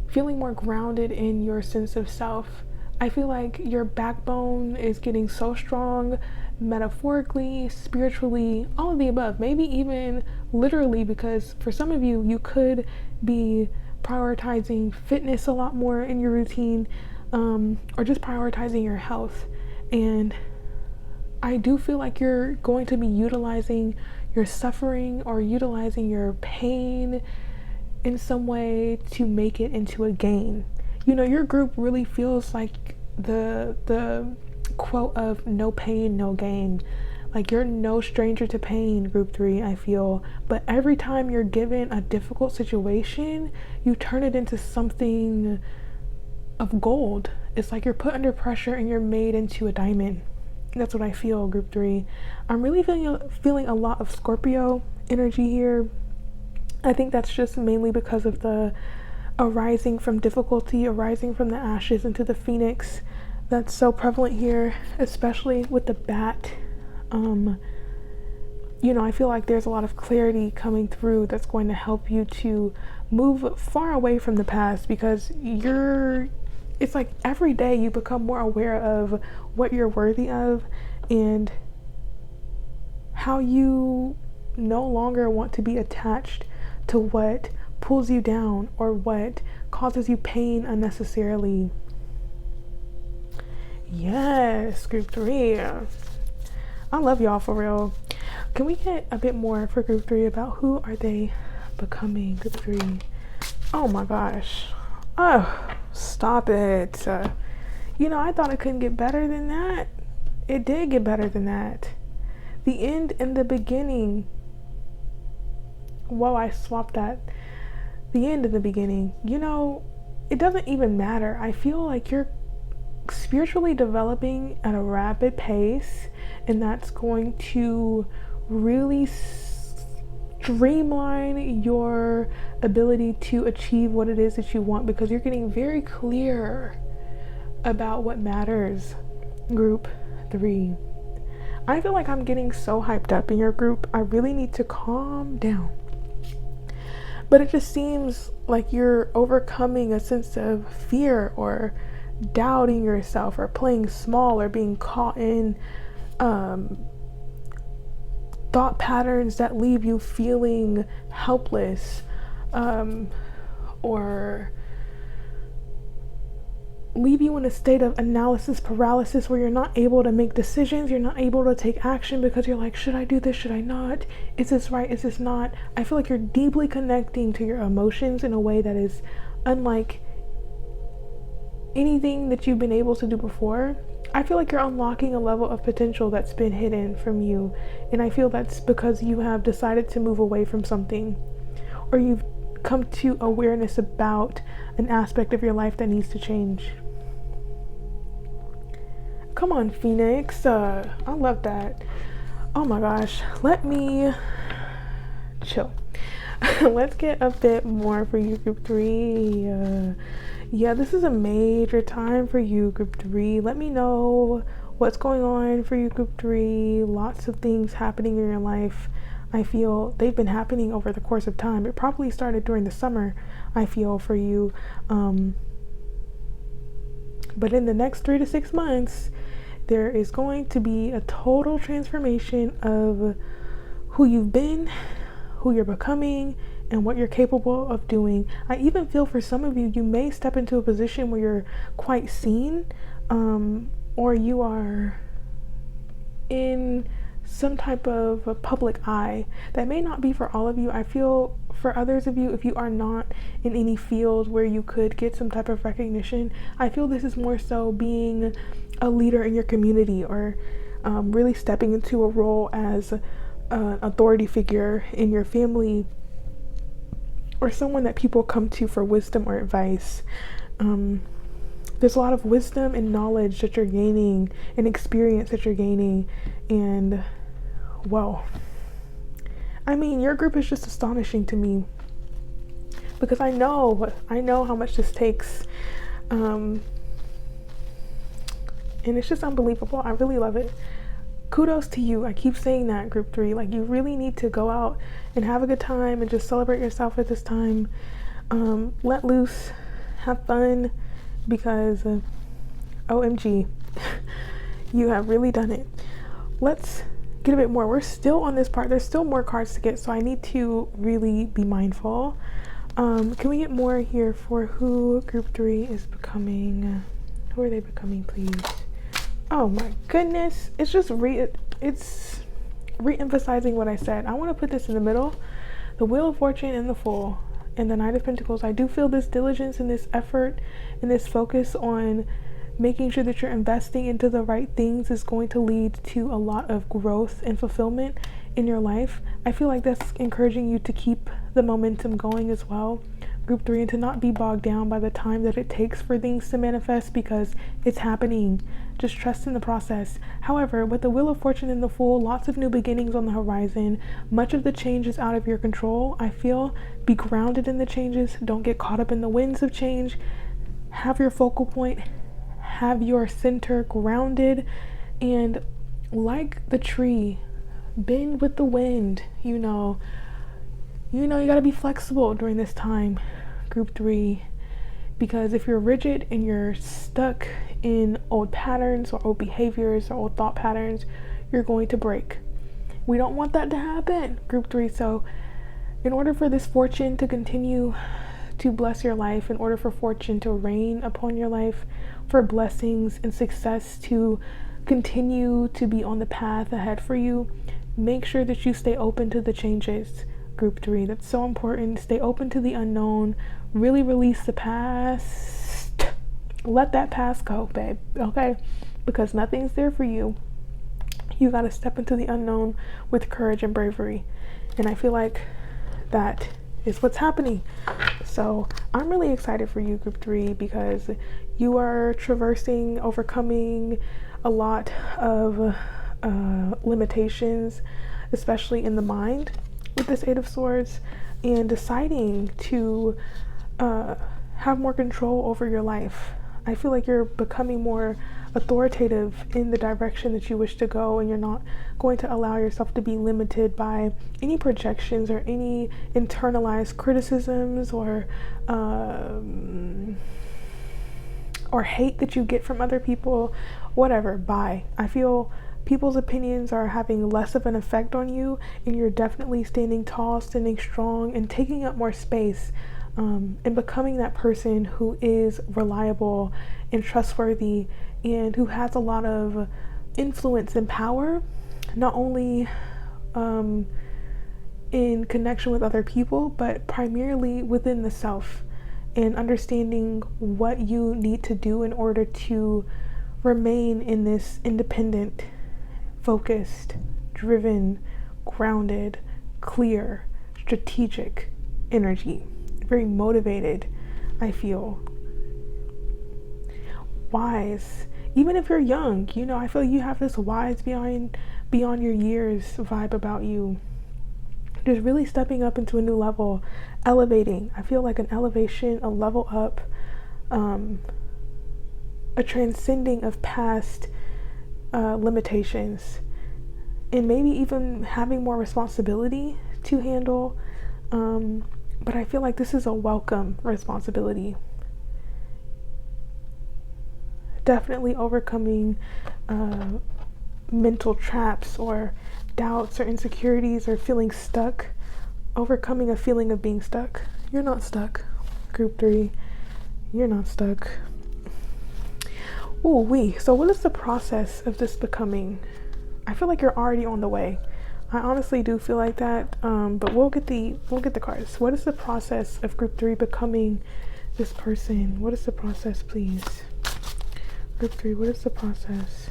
feeling more grounded in your sense of self. I feel like your backbone is getting so strong, metaphorically, spiritually, all of the above, maybe even literally, because for some of you, you could be prioritizing fitness a lot more in your routine, or just prioritizing your health. And I do feel like you're going to be utilizing your suffering or utilizing your pain in some way to make it into a gain. You know, your group really feels like the quote of no pain, no gain. Like, you're no stranger to pain, group 3, I feel. But every time you're given a difficult situation, you turn it into something of gold. It's like you're put under pressure and you're made into a diamond. That's what I feel, group 3. I'm really feeling a lot of Scorpio energy here. I think that's just mainly because of the arising from difficulty, arising from the ashes into the phoenix. That's so prevalent here, especially with the bat. I feel like there's a lot of clarity coming through that's going to help you to move far away from the past, because it's like every day you become more aware of what you're worthy of and how you no longer want to be attached to what pulls you down or what causes you pain unnecessarily. Yes, group 3. I love y'all for real. Can we get a bit more for group 3 about who are they becoming, group 3? Oh my gosh. Oh, stop it. I thought it couldn't get better than that. It did get better than that. The end and the beginning. Whoa, I swapped that. The end and the beginning. It doesn't even matter. I feel like you're spiritually developing at a rapid pace, and that's going to really streamline your ability to achieve what it is that you want, because you're getting very clear about what matters, group 3. I feel like I'm getting so hyped up in your group. I really need to calm down. But it just seems like you're overcoming a sense of fear or doubting yourself or playing small or being caught in thought patterns that leave you feeling helpless, or leave you in a state of analysis paralysis where you're not able to make decisions, you're not able to take action because you're like, should I do this, should I not, is this right, is this not? I feel like you're deeply connecting to your emotions in a way that is unlike anything that you've been able to do before. I feel like you're unlocking a level of potential that's been hidden from you, and I feel that's because you have decided to move away from something, or you've come to awareness about an aspect of your life that needs to change. Come on, Phoenix. I love that. Oh my gosh. Let me chill. Let's get a bit more for you, group 3. Yeah, this is a major time for you, group 3. Let me know what's going on for you, group 3. Lots of things happening in your life. I feel they've been happening over the course of time. It probably started during the summer, I feel, for you. But in the next 3 to 6 months, there is going to be a total transformation of who you've been, who you're becoming, and what you're capable of doing. I even feel for some of you, you may step into a position where you're quite seen, or you are in some type of a public eye. That may not be for all of you. I feel for others of you, if you are not in any field where you could get some type of recognition, I feel this is more so being a leader in your community, or really stepping into a role as an authority figure in your family, or someone that people come to for wisdom or advice. There's a lot of wisdom and knowledge that you're gaining and experience that you're gaining, and well, I mean, your group is just astonishing to me, because I know how much this takes, and it's just unbelievable. I really love it. Kudos to you. I keep saying that, group 3. Like, you really need to go out and have a good time and just celebrate yourself at this time. Let loose, have fun, because OMG, you have really done it. Let's get a bit more. We're still on this part. There's still more cards to get, so I need to really be mindful. Can we get more here for who group 3 is becoming? Who are they becoming, please? Oh my goodness. It's just it's re-emphasizing what I said. I want to put this in the middle. The Wheel of Fortune and the Fool and the Knight of Pentacles. I do feel this diligence and this effort and this focus on making sure that you're investing into the right things is going to lead to a lot of growth and fulfillment in your life. I feel like that's encouraging you to keep the momentum going as well. Group 3, and to not be bogged down by the time that it takes for things to manifest, because it's happening. Just trust in the process. However, with the Wheel of Fortune and the Fool, lots of new beginnings on the horizon. Much of the change is out of your control. I feel be grounded in the changes. Don't get caught up in the winds of change. Have your focal point. Have your center grounded. And like the tree, bend with the wind. You gotta be flexible during this time, Group 3, because if you're rigid and you're stuck in old patterns or old behaviors or old thought patterns, you're going to break. We don't want that to happen, Group 3. So in order for this fortune to continue to bless your life, in order for fortune to reign upon your life, for blessings and success to continue to be on the path ahead for you, make sure that you stay open to the changes, Group 3. That's so important. Stay open to the unknown. Really release the past. Let that past go, babe. Okay? Because nothing's there for you. You got to step into the unknown with courage and bravery. And I feel like that is what's happening. So I'm really excited for you, Group 3, because you are traversing, overcoming a lot of limitations, especially in the mind, with this Eight of Swords, and deciding to have more control over your life. I feel like you're becoming more authoritative in the direction that you wish to go, and you're not going to allow yourself to be limited by any projections or any internalized criticisms or hate that you get from other people. Whatever, bye. I feel people's opinions are having less of an effect on you, and you're definitely standing tall, standing strong, and taking up more space, and becoming that person who is reliable and trustworthy, and who has a lot of influence and power, not only in connection with other people, but primarily within the self, and understanding what you need to do in order to remain in this independent, focused, driven, grounded, clear, strategic energy. Very motivated, I feel. Wise. Even if you're young, I feel you have this wise beyond your years vibe about you. Just really stepping up into a new level, elevating. I feel like an elevation, a level up, a transcending of past limitations, and maybe even having more responsibility to handle. But I feel like this is a welcome responsibility. Definitely overcoming mental traps or doubts or insecurities or feeling stuck. Overcoming a feeling of being stuck. You're not stuck, Group 3. You're not stuck. So what is the process of this becoming? I feel like you're already on the way. I honestly do feel like that, but we'll get the cards. What is the process of Group 3 becoming this person? What is the process, please? Group 3, what is the process?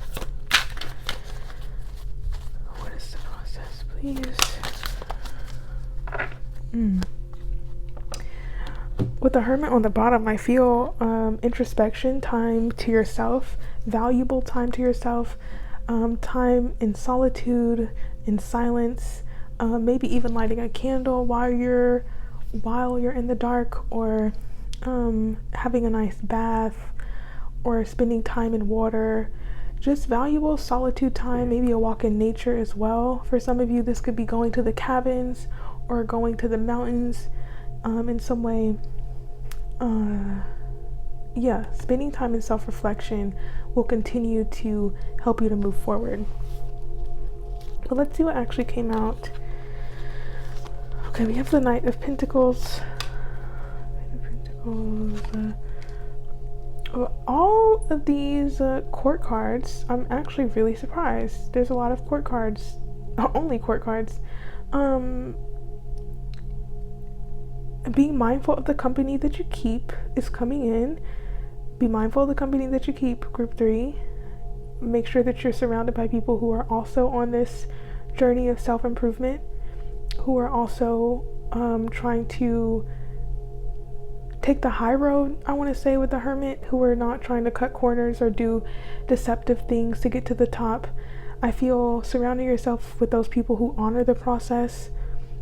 What is the process, please? With the Hermit on the bottom, I feel introspection, time to yourself, valuable time to yourself, time in solitude, in silence, maybe even lighting a candle while you're in the dark, or having a nice bath, or spending time in water. Just valuable solitude time, maybe a walk in nature as well. For some of you, this could be going to the cabins or going to the mountains in some way. Spending time in self-reflection will continue to help you to move forward. But let's see what actually came out. Okay, we have the Knight of Pentacles. All of these court cards, I'm actually really surprised. There's a lot of court cards, only court cards. Being mindful of the company that you keep is coming in. Be mindful of the company that you keep, Group 3. Make sure that you're surrounded by people who are also on this journey of self-improvement, who are also trying to take the high road, I want to say, with the hermit, who are not trying to cut corners or do deceptive things to get to the top. I feel surrounding yourself with those people who honor the process,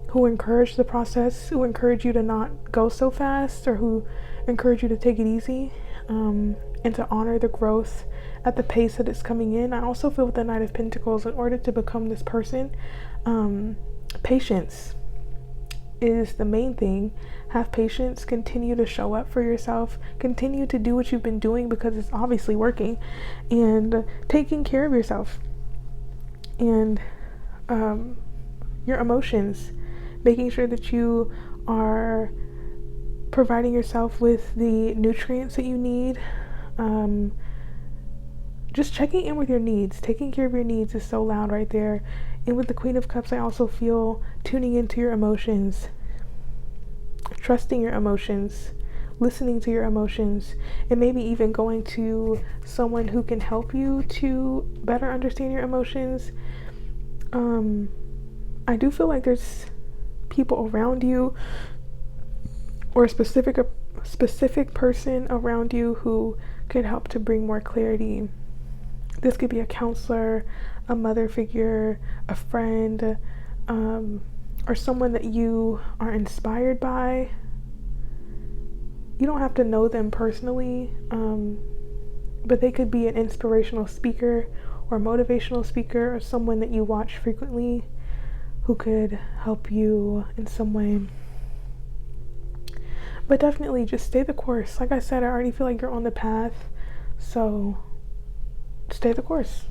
who encourage the process, who encourage you to not go so fast, or who encourage you to take it easy, and to honor the growth at the pace that it's coming in. I also feel with the Knight of Pentacles, in order to become this person, patience is the main thing. Have patience, continue to show up for yourself, continue to do what you've been doing because it's obviously working, and taking care of yourself and your emotions, making sure that you are providing yourself with the nutrients that you need, just checking in with your needs. Taking care of your needs is so loud right there. And with the Queen of Cups, I also feel tuning into your emotions, trusting your emotions, listening to your emotions, and maybe even going to someone who can help you to better understand your emotions. I do feel like there's people around you, or a specific person around you who could help to bring more clarity. This could be a counselor, a mother figure, a friend, or someone that you are inspired by. You don't have to know them personally, but they could be an inspirational speaker or motivational speaker, or someone that you watch frequently who could help you in some way. But definitely just stay the course. Like I said, I already feel like you're on the path, so stay the course.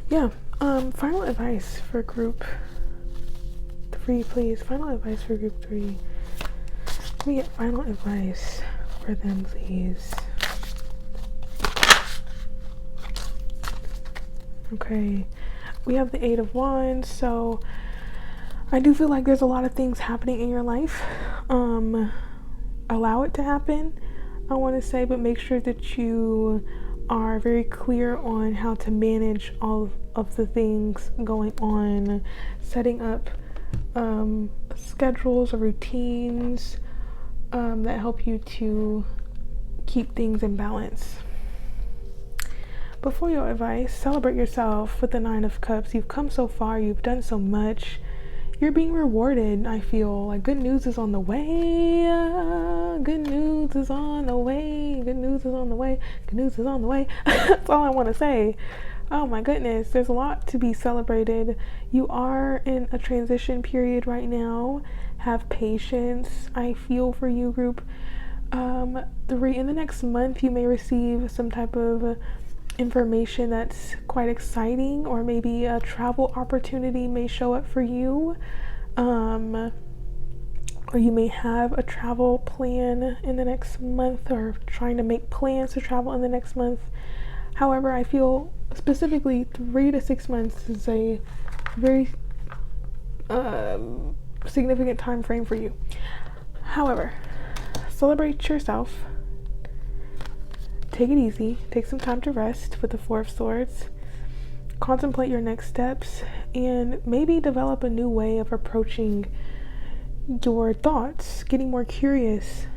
Yeah. Final advice for group 3, please. Final advice for group 3. Let me get final advice for them, please. Okay. We have the 8 of Wands, so I do feel like there's a lot of things happening in your life. Allow it to happen, I want to say, but make sure that you are very clear on how to manage all of the things going on, setting up schedules or routines that help you to keep things in balance. But for your advice, celebrate yourself with the 9 of Cups. You've come so far, you've done so much. You're being rewarded, I feel. Like, good news is on the way. Good news is on the way. Good news is on the way. Good news is on the way. That's all I want to say. Oh my goodness, there's a lot to be celebrated. You are in a transition period right now. Have patience. I feel for you, group 3. In the next month, you may receive some type of information that's quite exciting, or maybe a travel opportunity may show up for you, or you may have a travel plan in the next month, or trying to make plans to travel in the next month. However, I feel specifically 3 to 6 months is a very significant time frame for you. However, celebrate yourself. Take it easy. Take some time to rest with the 4 of Swords. Contemplate your next steps, and maybe develop a new way of approaching your thoughts, getting more curious,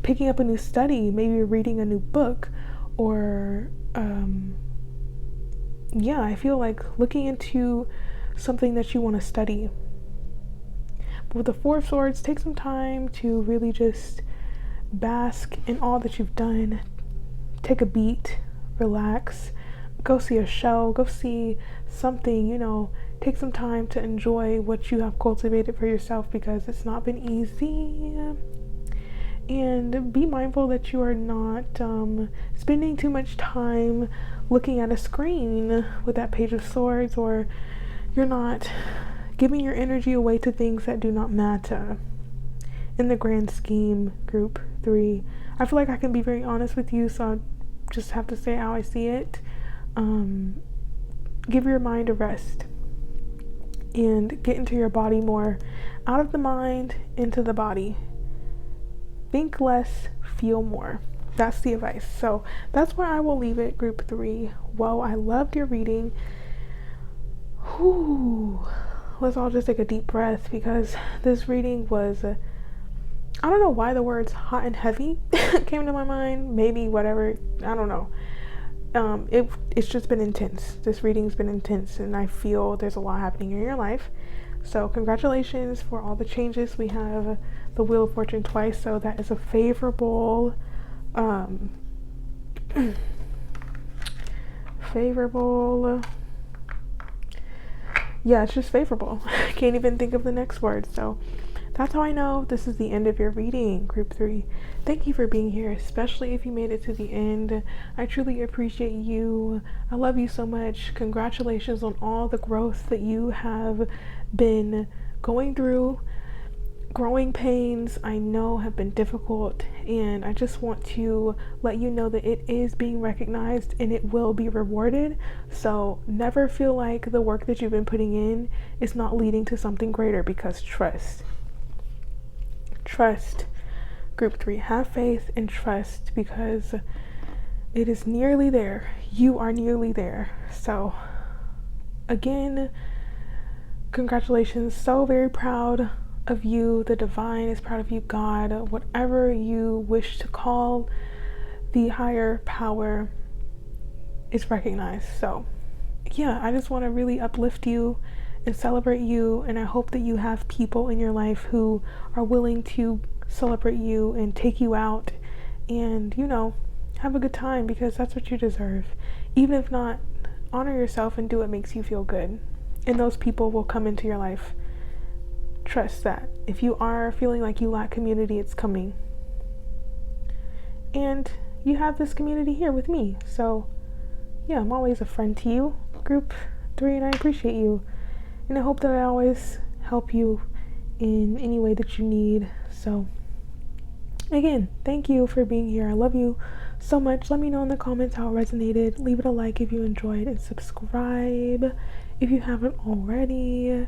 picking up a new study, maybe reading a new book, or I feel like looking into something that you want to study. But with the 4 of Swords, take some time to really just bask in all that you've done. Take a beat, relax, go see a show, go see something, take some time to enjoy what you have cultivated for yourself, because it's not been easy. And be mindful that you are not spending too much time looking at a screen with that Page of Swords, or you're not giving your energy away to things that do not matter. In the grand scheme, group 3, I feel like I can be very honest with you, so I just have to say how I see it. Give your mind a rest and get into your body more. Out of the mind, into the body. Think less, feel more. That's the advice. So that's where I will leave it, group 3. Whoa, I loved your reading. Let's all just take a deep breath, because this reading was I don't know why the words hot and heavy came to my mind. Maybe whatever, I don't know. It's just been intense. This reading's been intense, and I feel there's a lot happening in your life. So congratulations for all the changes. We have the Wheel of Fortune twice, so that is a favorable, favorable. Yeah, it's just favorable. I can't even think of the next word. So that's how I know this is the end of your reading, Group 3. Thank you for being here, especially if you made it to the end. I truly appreciate you. I love you so much. Congratulations on all the growth that you have been going through. Growing pains, I know, have been difficult, and I just want to let you know that it is being recognized and it will be rewarded. So never feel like the work that you've been putting in is not leading to something greater, because trust, Group 3, have faith and trust, because it is nearly there. You are nearly there. So again, congratulations. So very proud of you. The divine is proud of you. God, whatever you wish to call the higher power, is recognized. So yeah, I just want to really uplift you and celebrate you, and I hope that you have people in your life who are willing to celebrate you and take you out and, you know, have a good time, because that's what you deserve. Even if not, honor yourself and do what makes you feel good, and those people will come into your life. Trust that. If you are feeling like you lack community, it's coming. And you have this community here with me. So yeah, I'm always a friend to you, Group 3, and I appreciate you. And I hope that I always help you in any way that you need. So again, thank you for being here. I love you so much. Let me know in the comments how it resonated. Leave it a like if you enjoyed, and subscribe if you haven't already.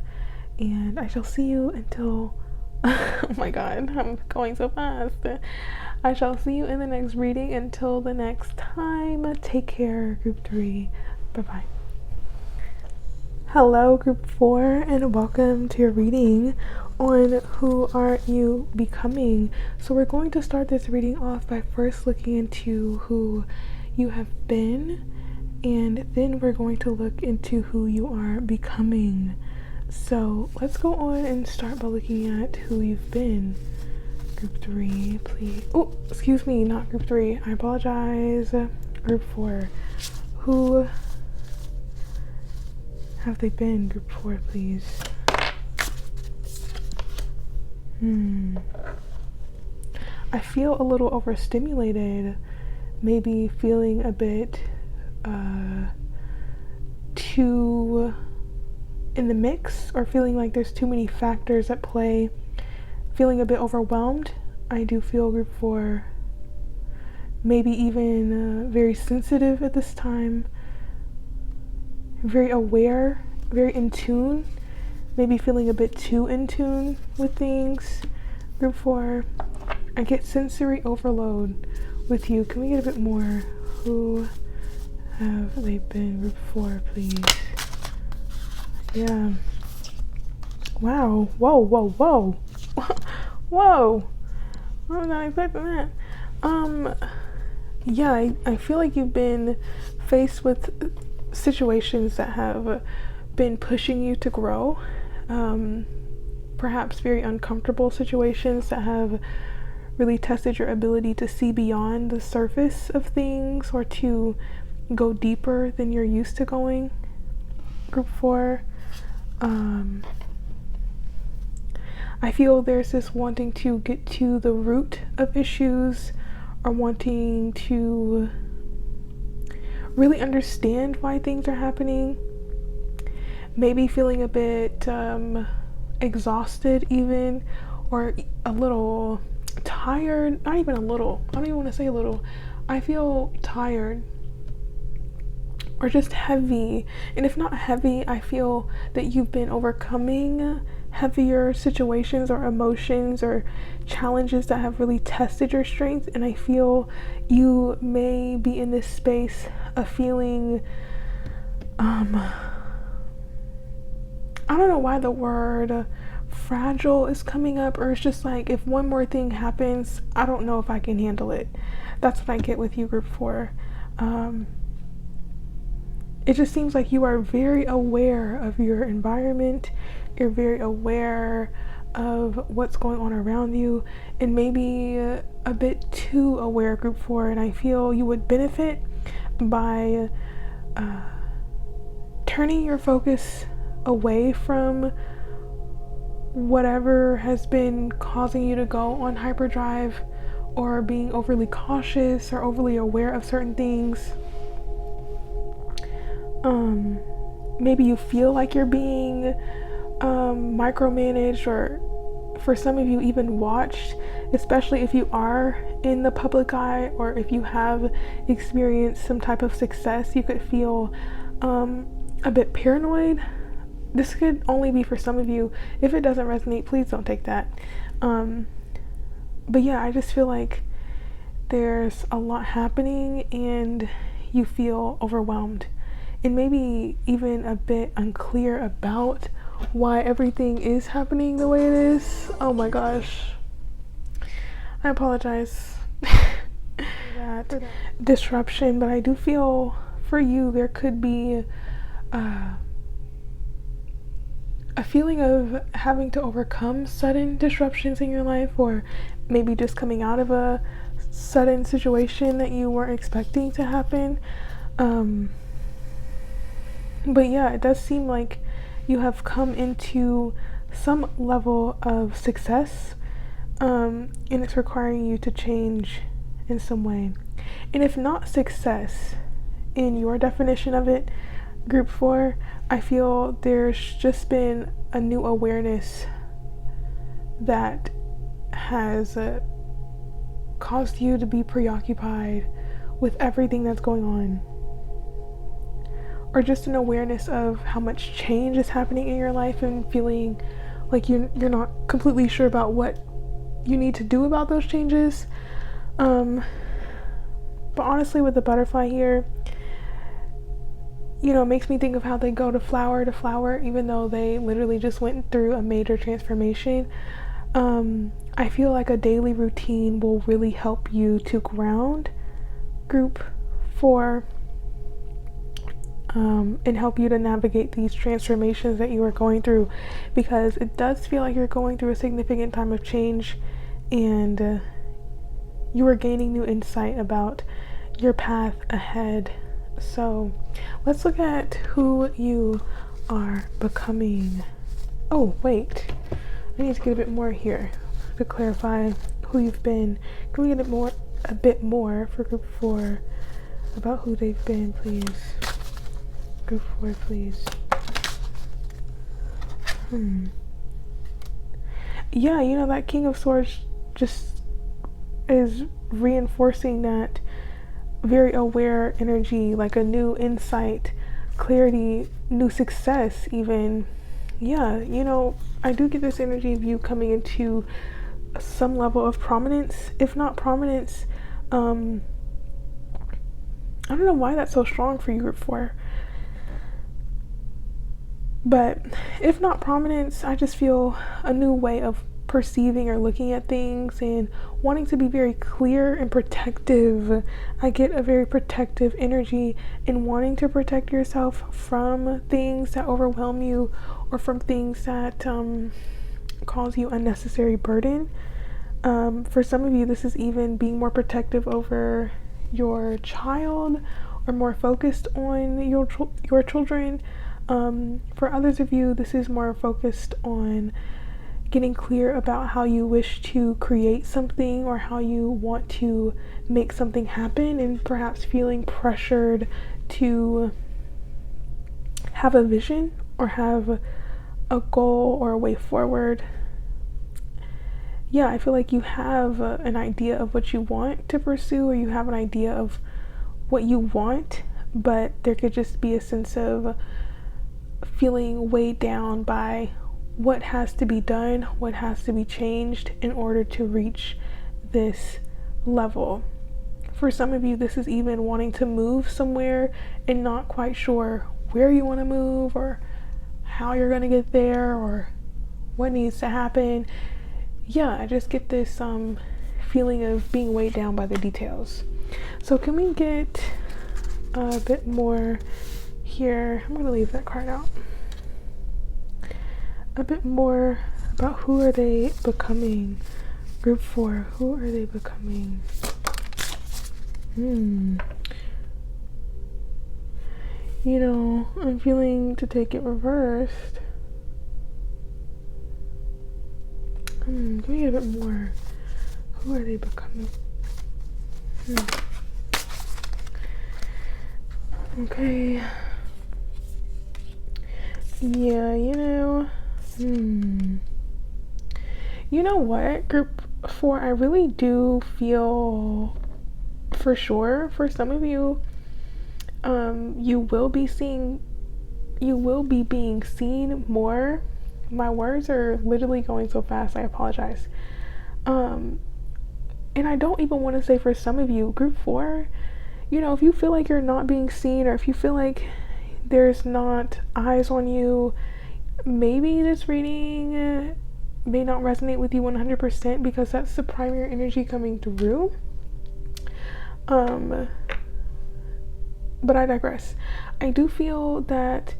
And I shall see you until oh my god, I'm going so fast. I shall see you in the next reading. Until the next time, take care, Group 3. Bye-bye. Hello, Group 4, and welcome to your reading on Who Are You Becoming? So we're going to start this reading off by first looking into who you have been, and then we're going to look into who you are becoming. So let's go on and start by looking at who you've been. Group 3, please. Oh, excuse me, not Group 3. I apologize. Group 4. Who have they been? Group 4, please. I feel a little overstimulated. Maybe feeling a bit too in the mix, or feeling like there's too many factors at play, feeling a bit overwhelmed. I do feel, Group 4, maybe even very sensitive at this time, very aware, very in tune, maybe feeling a bit too in tune with things. Group 4, I get sensory overload with you. Can we get a bit more? Who have they been? Group 4, please. Yeah. Wow. Whoa. Whoa. I'm not expecting that. Yeah, I feel like you've been faced with situations that have been pushing you to grow. Perhaps very uncomfortable situations that have really tested your ability to see beyond the surface of things, or to go deeper than you're used to going. Group 4. I feel there's this wanting to get to the root of issues, or wanting to really understand why things are happening. Maybe feeling a bit exhausted even, or a little tired. Not even a little. I don't even want to say a little. I feel tired, or just heavy. And if not heavy, I feel that you've been overcoming heavier situations or emotions or challenges that have really tested your strength. And I feel you may be in this space of feeling I don't know why the word fragile is coming up, or it's just like if one more thing happens, I don't know if I can handle it. That's what I get with you, group 4. It just seems like you are very aware of your environment. You're very aware of what's going on around you, and maybe a bit too aware, group 4. And I feel you would benefit by turning your focus away from whatever has been causing you to go on hyperdrive, or being overly cautious or overly aware of certain things. Maybe you feel like you're being micromanaged, or for some of you even watched, especially if you are in the public eye, or if you have experienced some type of success, you could feel a bit paranoid. This could only be for some of you. If it doesn't resonate, please don't take that. But yeah, I just feel like there's a lot happening and you feel overwhelmed, and maybe even a bit unclear about why everything is happening the way it is. Oh my gosh. I apologize for that disruption, but I do feel for you there could be a feeling of having to overcome sudden disruptions in your life, or maybe just coming out of a sudden situation that you weren't expecting to happen. But yeah, it does seem like you have come into some level of success, and it's requiring you to change in some way. And if not success in your definition of it, group 4, I feel there's just been a new awareness that has caused you to be preoccupied with everything that's going on, or just an awareness of how much change is happening in your life, and feeling like you're not completely sure about what you need to do about those changes. But honestly, with the butterfly here, you know, it makes me think of how they go to flower, even though they literally just went through a major transformation. I feel like a daily routine will really help you to ground, group 4, and help you to navigate these transformations that you are going through, because it does feel like you're going through a significant time of change, and you are gaining new insight about your path ahead. So let's look at who you are becoming. Oh wait, I need to get a bit more here to clarify who you've been. Can we get a bit more for group 4 about who they've been, please? Group 4, please. Yeah, you know, that King of Swords just is reinforcing that very aware energy, like a new insight, clarity, new success even. Yeah, you know, I do get this energy of you coming into some level of prominence. If not prominence, I don't know why that's so strong for you, group 4. But if not prominence, I just feel a new way of perceiving or looking at things, and wanting to be very clear and protective. I get a very protective energy, and wanting to protect yourself from things that overwhelm you, or from things that cause you unnecessary burden. For some of you, this is even being more protective over your child, or more focused on your children. For others of you, this is more focused on getting clear about how you wish to create something, or how you want to make something happen, and perhaps feeling pressured to have a vision, or have a goal, or a way forward. Yeah, I feel like you have an idea of what you want to pursue, or you have an idea of what you want, but there could just be a sense of feeling weighed down by what has to be done, what has to be changed in order to reach this level. For some of you, this is even wanting to move somewhere and not quite sure where you want to move, or how you're going to get there, or what needs to happen. Yeah, I just get this feeling of being weighed down by the details. So can we get a bit more here? I'm gonna leave that card out. A bit more about who are they becoming. Group 4, who are they becoming? You know, I'm feeling to take it reversed. Can we get a bit more? Who are they becoming? Okay. Yeah, you know. You know what, Group 4, I really do feel for sure for some of you, you will be being seen more. My words are literally going so fast, I apologize. And I don't even want to say for some of you, Group 4, you know, if you feel like you're not being seen, or if you feel like there's not eyes on you, maybe this reading may not resonate with you 100% because that's the primary energy coming through. But I digress. I do feel that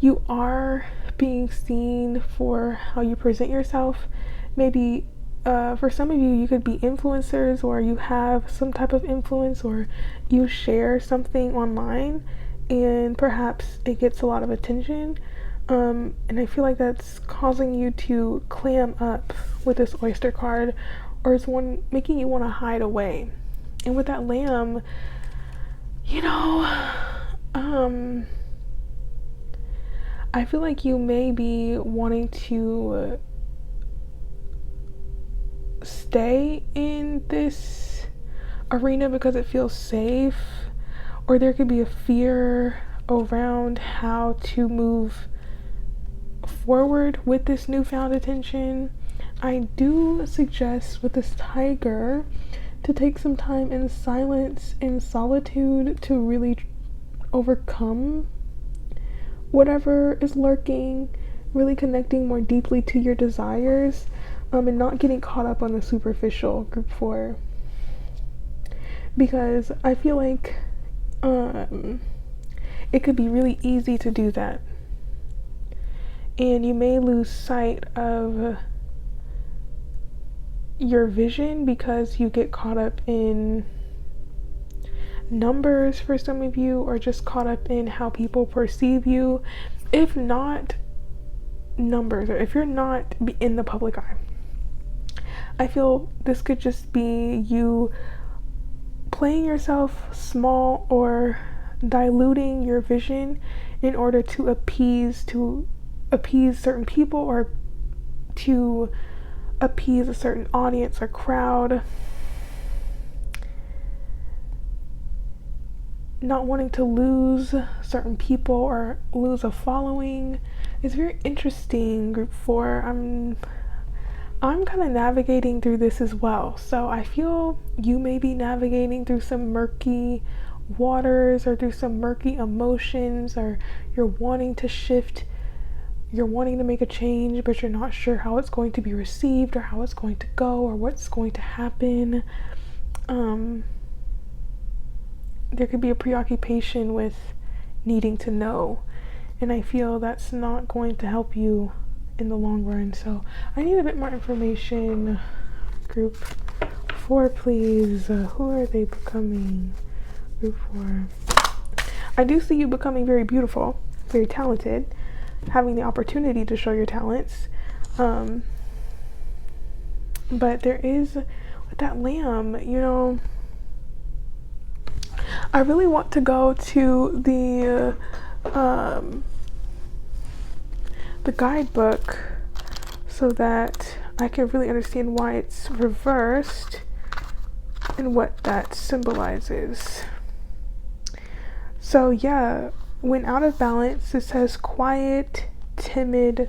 you are being seen for how you present yourself. Maybe for some of you, you could be influencers, or you have some type of influence, or you share something online and perhaps it gets a lot of attention. And I feel like that's causing you to clam up with this oyster card, or it's making you want to hide away. And with that lamb, you know, I feel like you may be wanting to stay in this arena because it feels safe, or there could be a fear around how to move forward with this newfound attention. I do suggest with this tiger to take some time in silence and solitude to really overcome whatever is lurking, really connecting more deeply to your desires, and not getting caught up on the superficial, Group 4. Because I feel like it could be really easy to do that. And you may lose sight of your vision because you get caught up in numbers for some of you, or just caught up in how people perceive you. If not numbers, or if you're not in the public eye, I feel this could just be you playing yourself small or diluting your vision in order to appease certain people, or to appease a certain audience or crowd. Not wanting to lose certain people or lose a following. It's very interesting, Group 4. I'm kind of navigating through this as well. So I feel you may be navigating through some murky waters, or through some murky emotions, or you're wanting to shift, you're wanting to make a change, but you're not sure how it's going to be received, or how it's going to go, or what's going to happen. There could be a preoccupation with needing to know, and I feel that's not going to help you in the long run. So I need a bit more information. Group 4, please. Who are they becoming? Group 4. I do see you becoming very beautiful, very talented, having the opportunity to show your talents. But there is, with that lamb, you know, I really want to go to the guidebook so that I can really understand why it's reversed and what that symbolizes. So yeah, when out of balance, it says quiet, timid,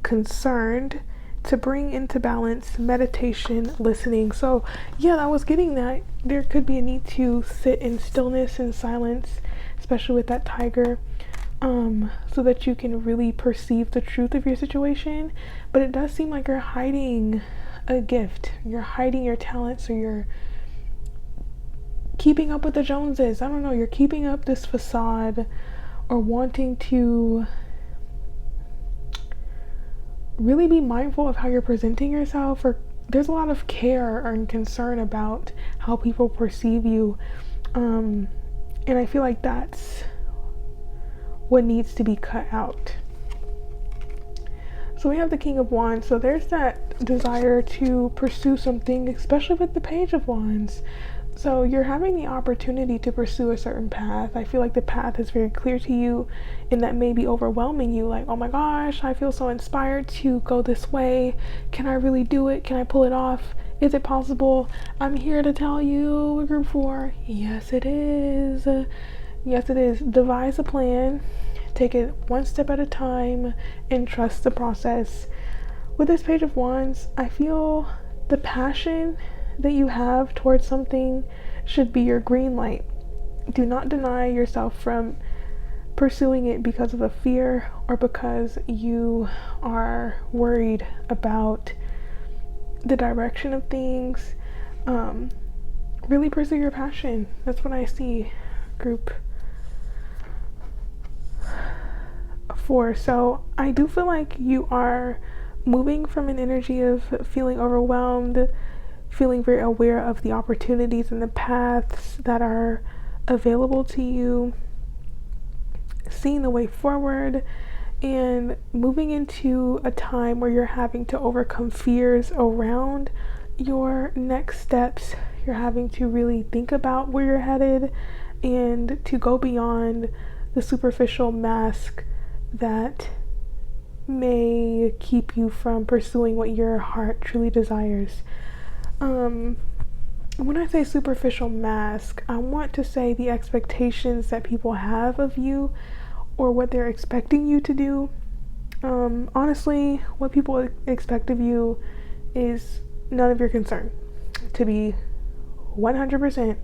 concerned. To bring into balance, meditation, listening. So yeah, I was getting that there could be a need to sit in stillness and silence, especially with that tiger. so that you can really perceive the truth of your situation. But it does seem like you're hiding a gift, you're hiding your talents, or you're keeping up with the Joneses. I don't know, you're keeping up this facade or wanting to really be mindful of how you're presenting yourself, or there's a lot of care and concern about how people perceive you. And I feel like that's what needs to be cut out. So we have the King of Wands. So there's that desire to pursue something, especially with the Page of Wands. So you're having the opportunity to pursue a certain path. I feel like the path is very clear to you, and that may be overwhelming you. Like, oh my gosh, I feel so inspired to go this way. Can I really do it? Can I pull it off? Is it possible? I'm here to tell you, Group 4, yes it is. Yes it is. Devise a plan. Take it one step at a time and trust the process. With this Page of Wands, I feel the passion that you have towards something should be your green light. Do not deny yourself from pursuing it because of a fear or because you are worried about the direction of things. Really pursue your passion. That's what I see, Group 4. So I do feel like you are moving from an energy of feeling overwhelmed, feeling very aware of the opportunities and the paths that are available to you, seeing the way forward, and moving into a time where you're having to overcome fears around your next steps. You're having to really think about where you're headed and to go beyond the superficial mask that may keep you from pursuing what your heart truly desires. When I say superficial mask, I want to say the expectations that people have of you or what they're expecting you to do. Honestly, what people expect of you is none of your concern, to be 100%.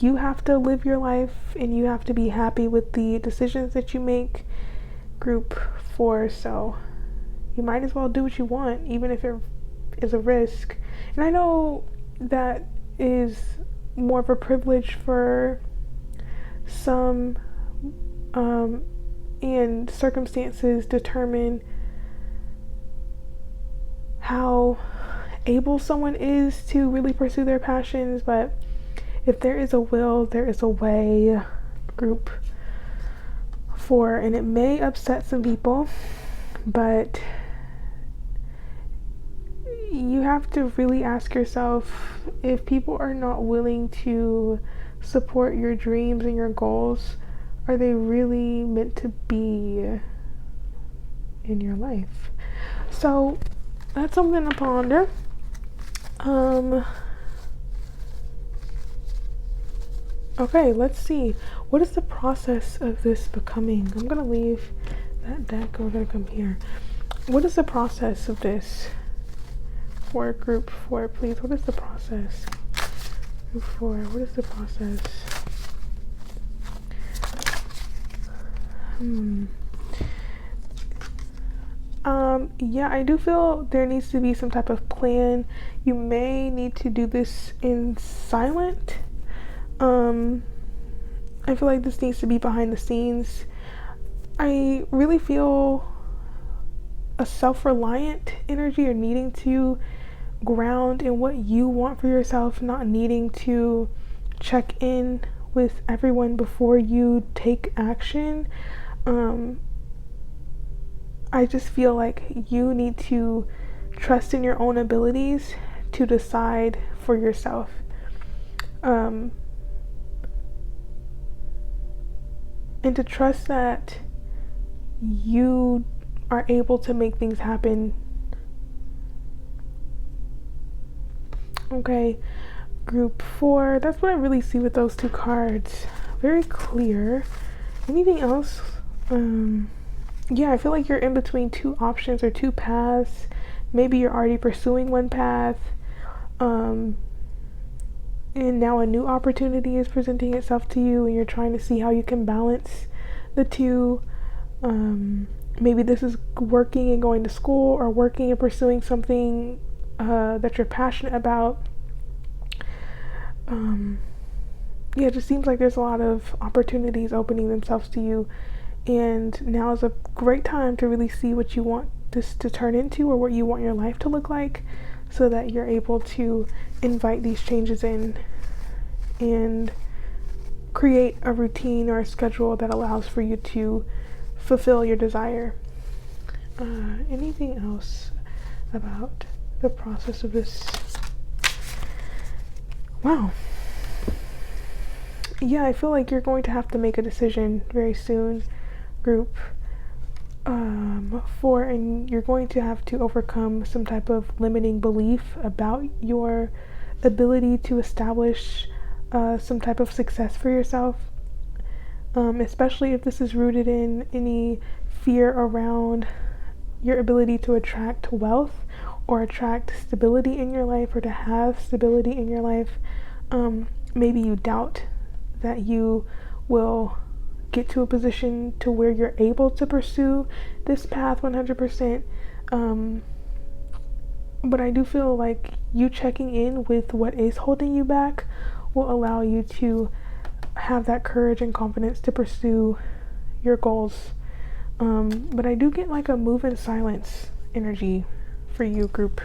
You have to live your life and you have to be happy with the decisions that you make, Group 4. So you might as well do what you want, even if it is a risk. And I know that is more of a privilege for some, and circumstances determine how able someone is to really pursue their passions. But if there is a will, there is a way, Group 4. And it may upset some people, but you have to really ask yourself, if people are not willing to support your dreams and your goals, are they really meant to be in your life? So that's something to ponder. Okay, let's see. What is the process of this becoming? I'm gonna leave that deck. We're gonna come here. What is the process of this for Group 4, please? What is the process? Group 4, what is the process? Yeah, I do feel there needs to be some type of plan. You may need to do this in silent. I feel like this needs to be behind the scenes. I really feel a self-reliant energy, or needing to ground in what you want for yourself, not needing to check in with everyone before you take action. I just feel like you need to trust in your own abilities to decide for yourself. And to trust that you are able to make things happen. Okay, Group 4, that's what I really see with those two cards. Very clear. Anything else? Yeah, I feel like you're in between two options or two paths. Maybe you're already pursuing one path, and now a new opportunity is presenting itself to you, and you're trying to see how you can balance the two. Maybe this is working and going to school, or working and pursuing something that you're passionate about. Yeah, it just seems like there's a lot of opportunities opening themselves to you, and now is a great time to really see what you want this to turn into, or what you want your life to look like, so that you're able to invite these changes in and create a routine or a schedule that allows for you to fulfill your desire. Anything else about the process of this? Wow. Yeah, I feel like you're going to have to make a decision very soon, group. And you're going to have to overcome some type of limiting belief about your ability to establish some type of success for yourself, especially if this is rooted in any fear around your ability to attract wealth or attract stability in your life, or to have stability in your life. Maybe you doubt that you will get to a position to where you're able to pursue this path 100%. But I do feel like you checking in with what is holding you back will allow you to have that courage and confidence to pursue your goals. But I do get like a move in silence energy for you, group.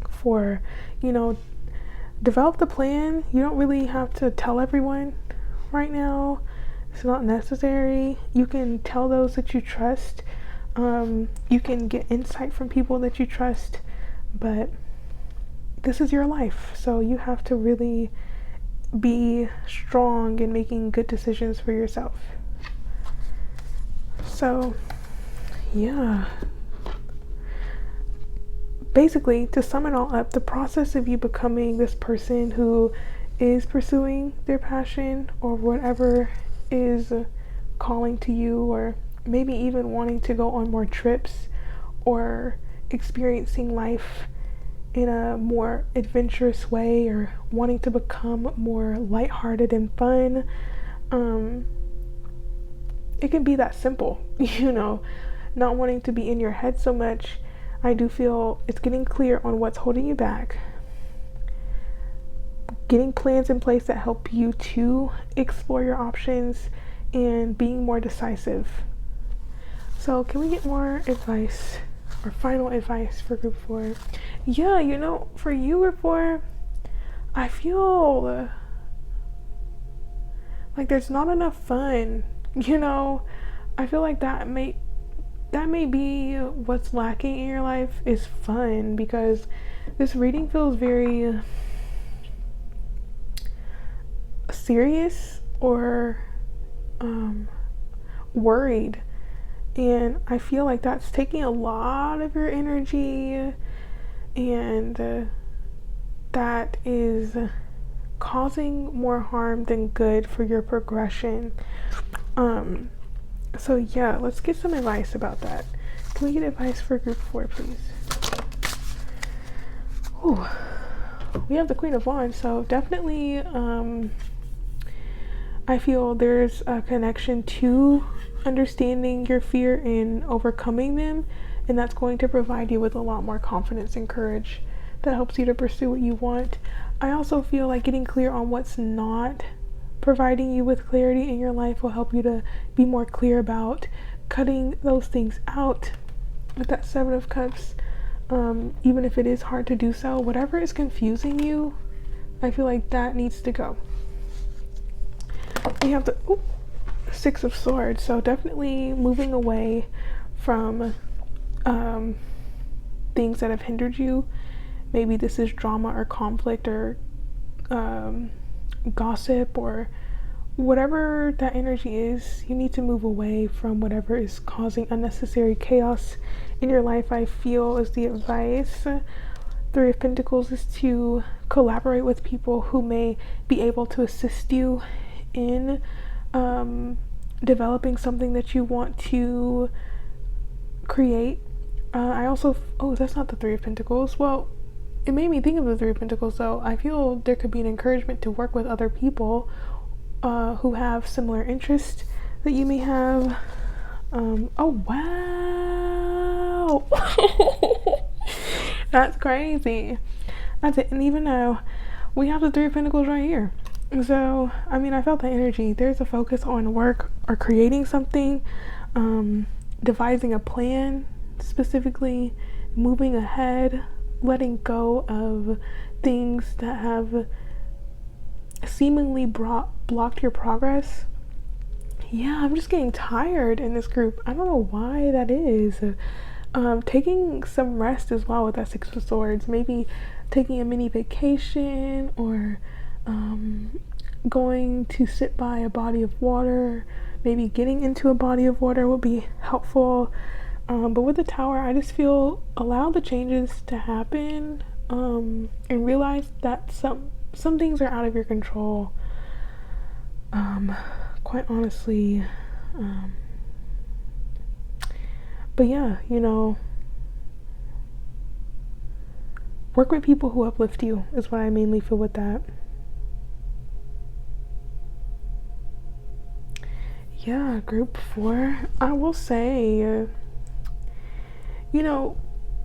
For, develop the plan. You don't really have to tell everyone right now. It's not necessary. You can tell those that you trust. You can get insight from people that you trust, but this is your life, so you have to really be strong in making good decisions for yourself. So, yeah. Basically, to sum it all up, the process of you becoming this person who is pursuing their passion, or whatever is calling to you, or maybe even wanting to go on more trips, or experiencing life in a more adventurous way, or wanting to become more lighthearted and fun. It can be that simple, not wanting to be in your head so much. I do feel it's getting clear on what's holding you back, getting plans in place that help you to explore your options, and being more decisive. So can we get more advice, or final advice for group 4? Yeah, for you, group 4, I feel like there's not enough fun. I feel like that may be what's lacking in your life, is fun, because this reading feels very serious, or worried, and I feel like that's taking a lot of your energy, and that is causing more harm than good for your progression. So yeah, let's get some advice about that. Can we get advice for group 4, please? Ooh, we have the Queen of Wands, so definitely I feel there's a connection to understanding your fear and overcoming them, and that's going to provide you with a lot more confidence and courage that helps you to pursue what you want. I also feel like getting clear on what's not providing you with clarity in your life will help you to be more clear about cutting those things out with that 7 of Cups. Even if it is hard to do so, whatever is confusing you, I feel like that needs to go. We have the 6 of Swords, so definitely moving away from things that have hindered you. Maybe this is drama or conflict, or gossip, or whatever that energy is. You need to move away from whatever is causing unnecessary chaos in your life, I feel, is the advice. 3 of Pentacles is to collaborate with people who may be able to assist you in developing something that you want to create. I also, that's not the 3 of Pentacles. Well, it made me think of the 3 of Pentacles, though. I feel there could be an encouragement to work with other people who have similar interests that you may have. Oh wow. That's crazy. I didn't even know. We have the Three of Pentacles right here. So, I mean, I felt the energy. There's a focus on work or creating something, devising a plan, specifically moving ahead, letting go of things that have seemingly blocked your progress. Yeah, I'm just getting tired in this group. I don't know why that is. Taking some rest as well with that Six of Swords. Maybe taking a mini vacation, or going to sit by a body of water. Maybe getting into a body of water would be helpful. But with the Tower, I just feel allow the changes to happen, and realize that some things are out of your control. Quite honestly. But yeah, work with people who uplift you is what I mainly feel with that. Yeah, group 4. I will say,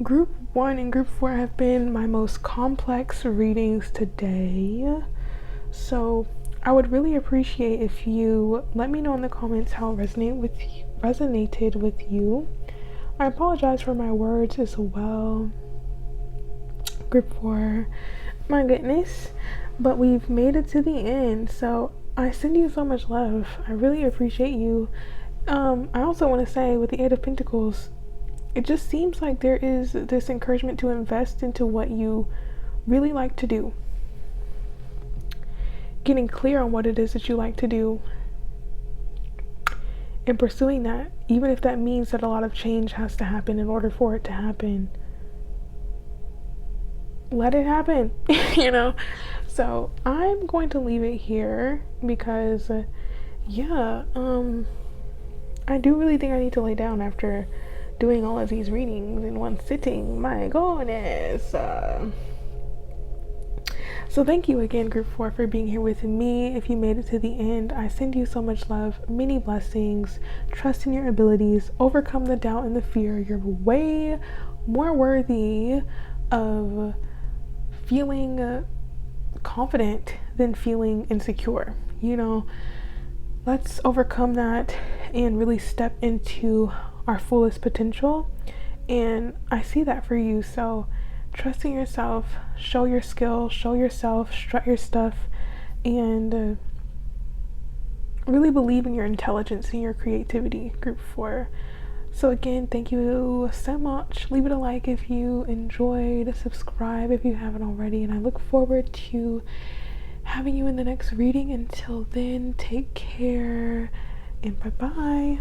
group 1 and group 4 have been my most complex readings today. So I would really appreciate if you let me know in the comments how it resonated with you. I apologize for my words as well. Group 4, my goodness, but we've made it to the end, so I send you so much love. I really appreciate you. I also want to say, with the Eight of Pentacles, it just seems like there is this encouragement to invest into what you really like to do. Getting clear on what it is that you like to do and pursuing that, even if that means that a lot of change has to happen in order for it to happen. Let it happen. So I'm going to leave it here because I do really think I need to lay down after doing all of these readings in one sitting. My goodness. So thank you again, group 4, for being here with me. If you made it to the end, I send you so much love, many blessings. Trust in your abilities, overcome the doubt and the fear. You're way more worthy of feeling confident than feeling insecure. Let's overcome that and really step into our fullest potential. And I see that for you. So trust in yourself, show your skill, show yourself, strut your stuff, and really believe in your intelligence and your creativity, group 4. So again, thank you so much. Leave it a like if you enjoyed, subscribe if you haven't already, and I look forward to having you in the next reading. Until then, take care and bye-bye.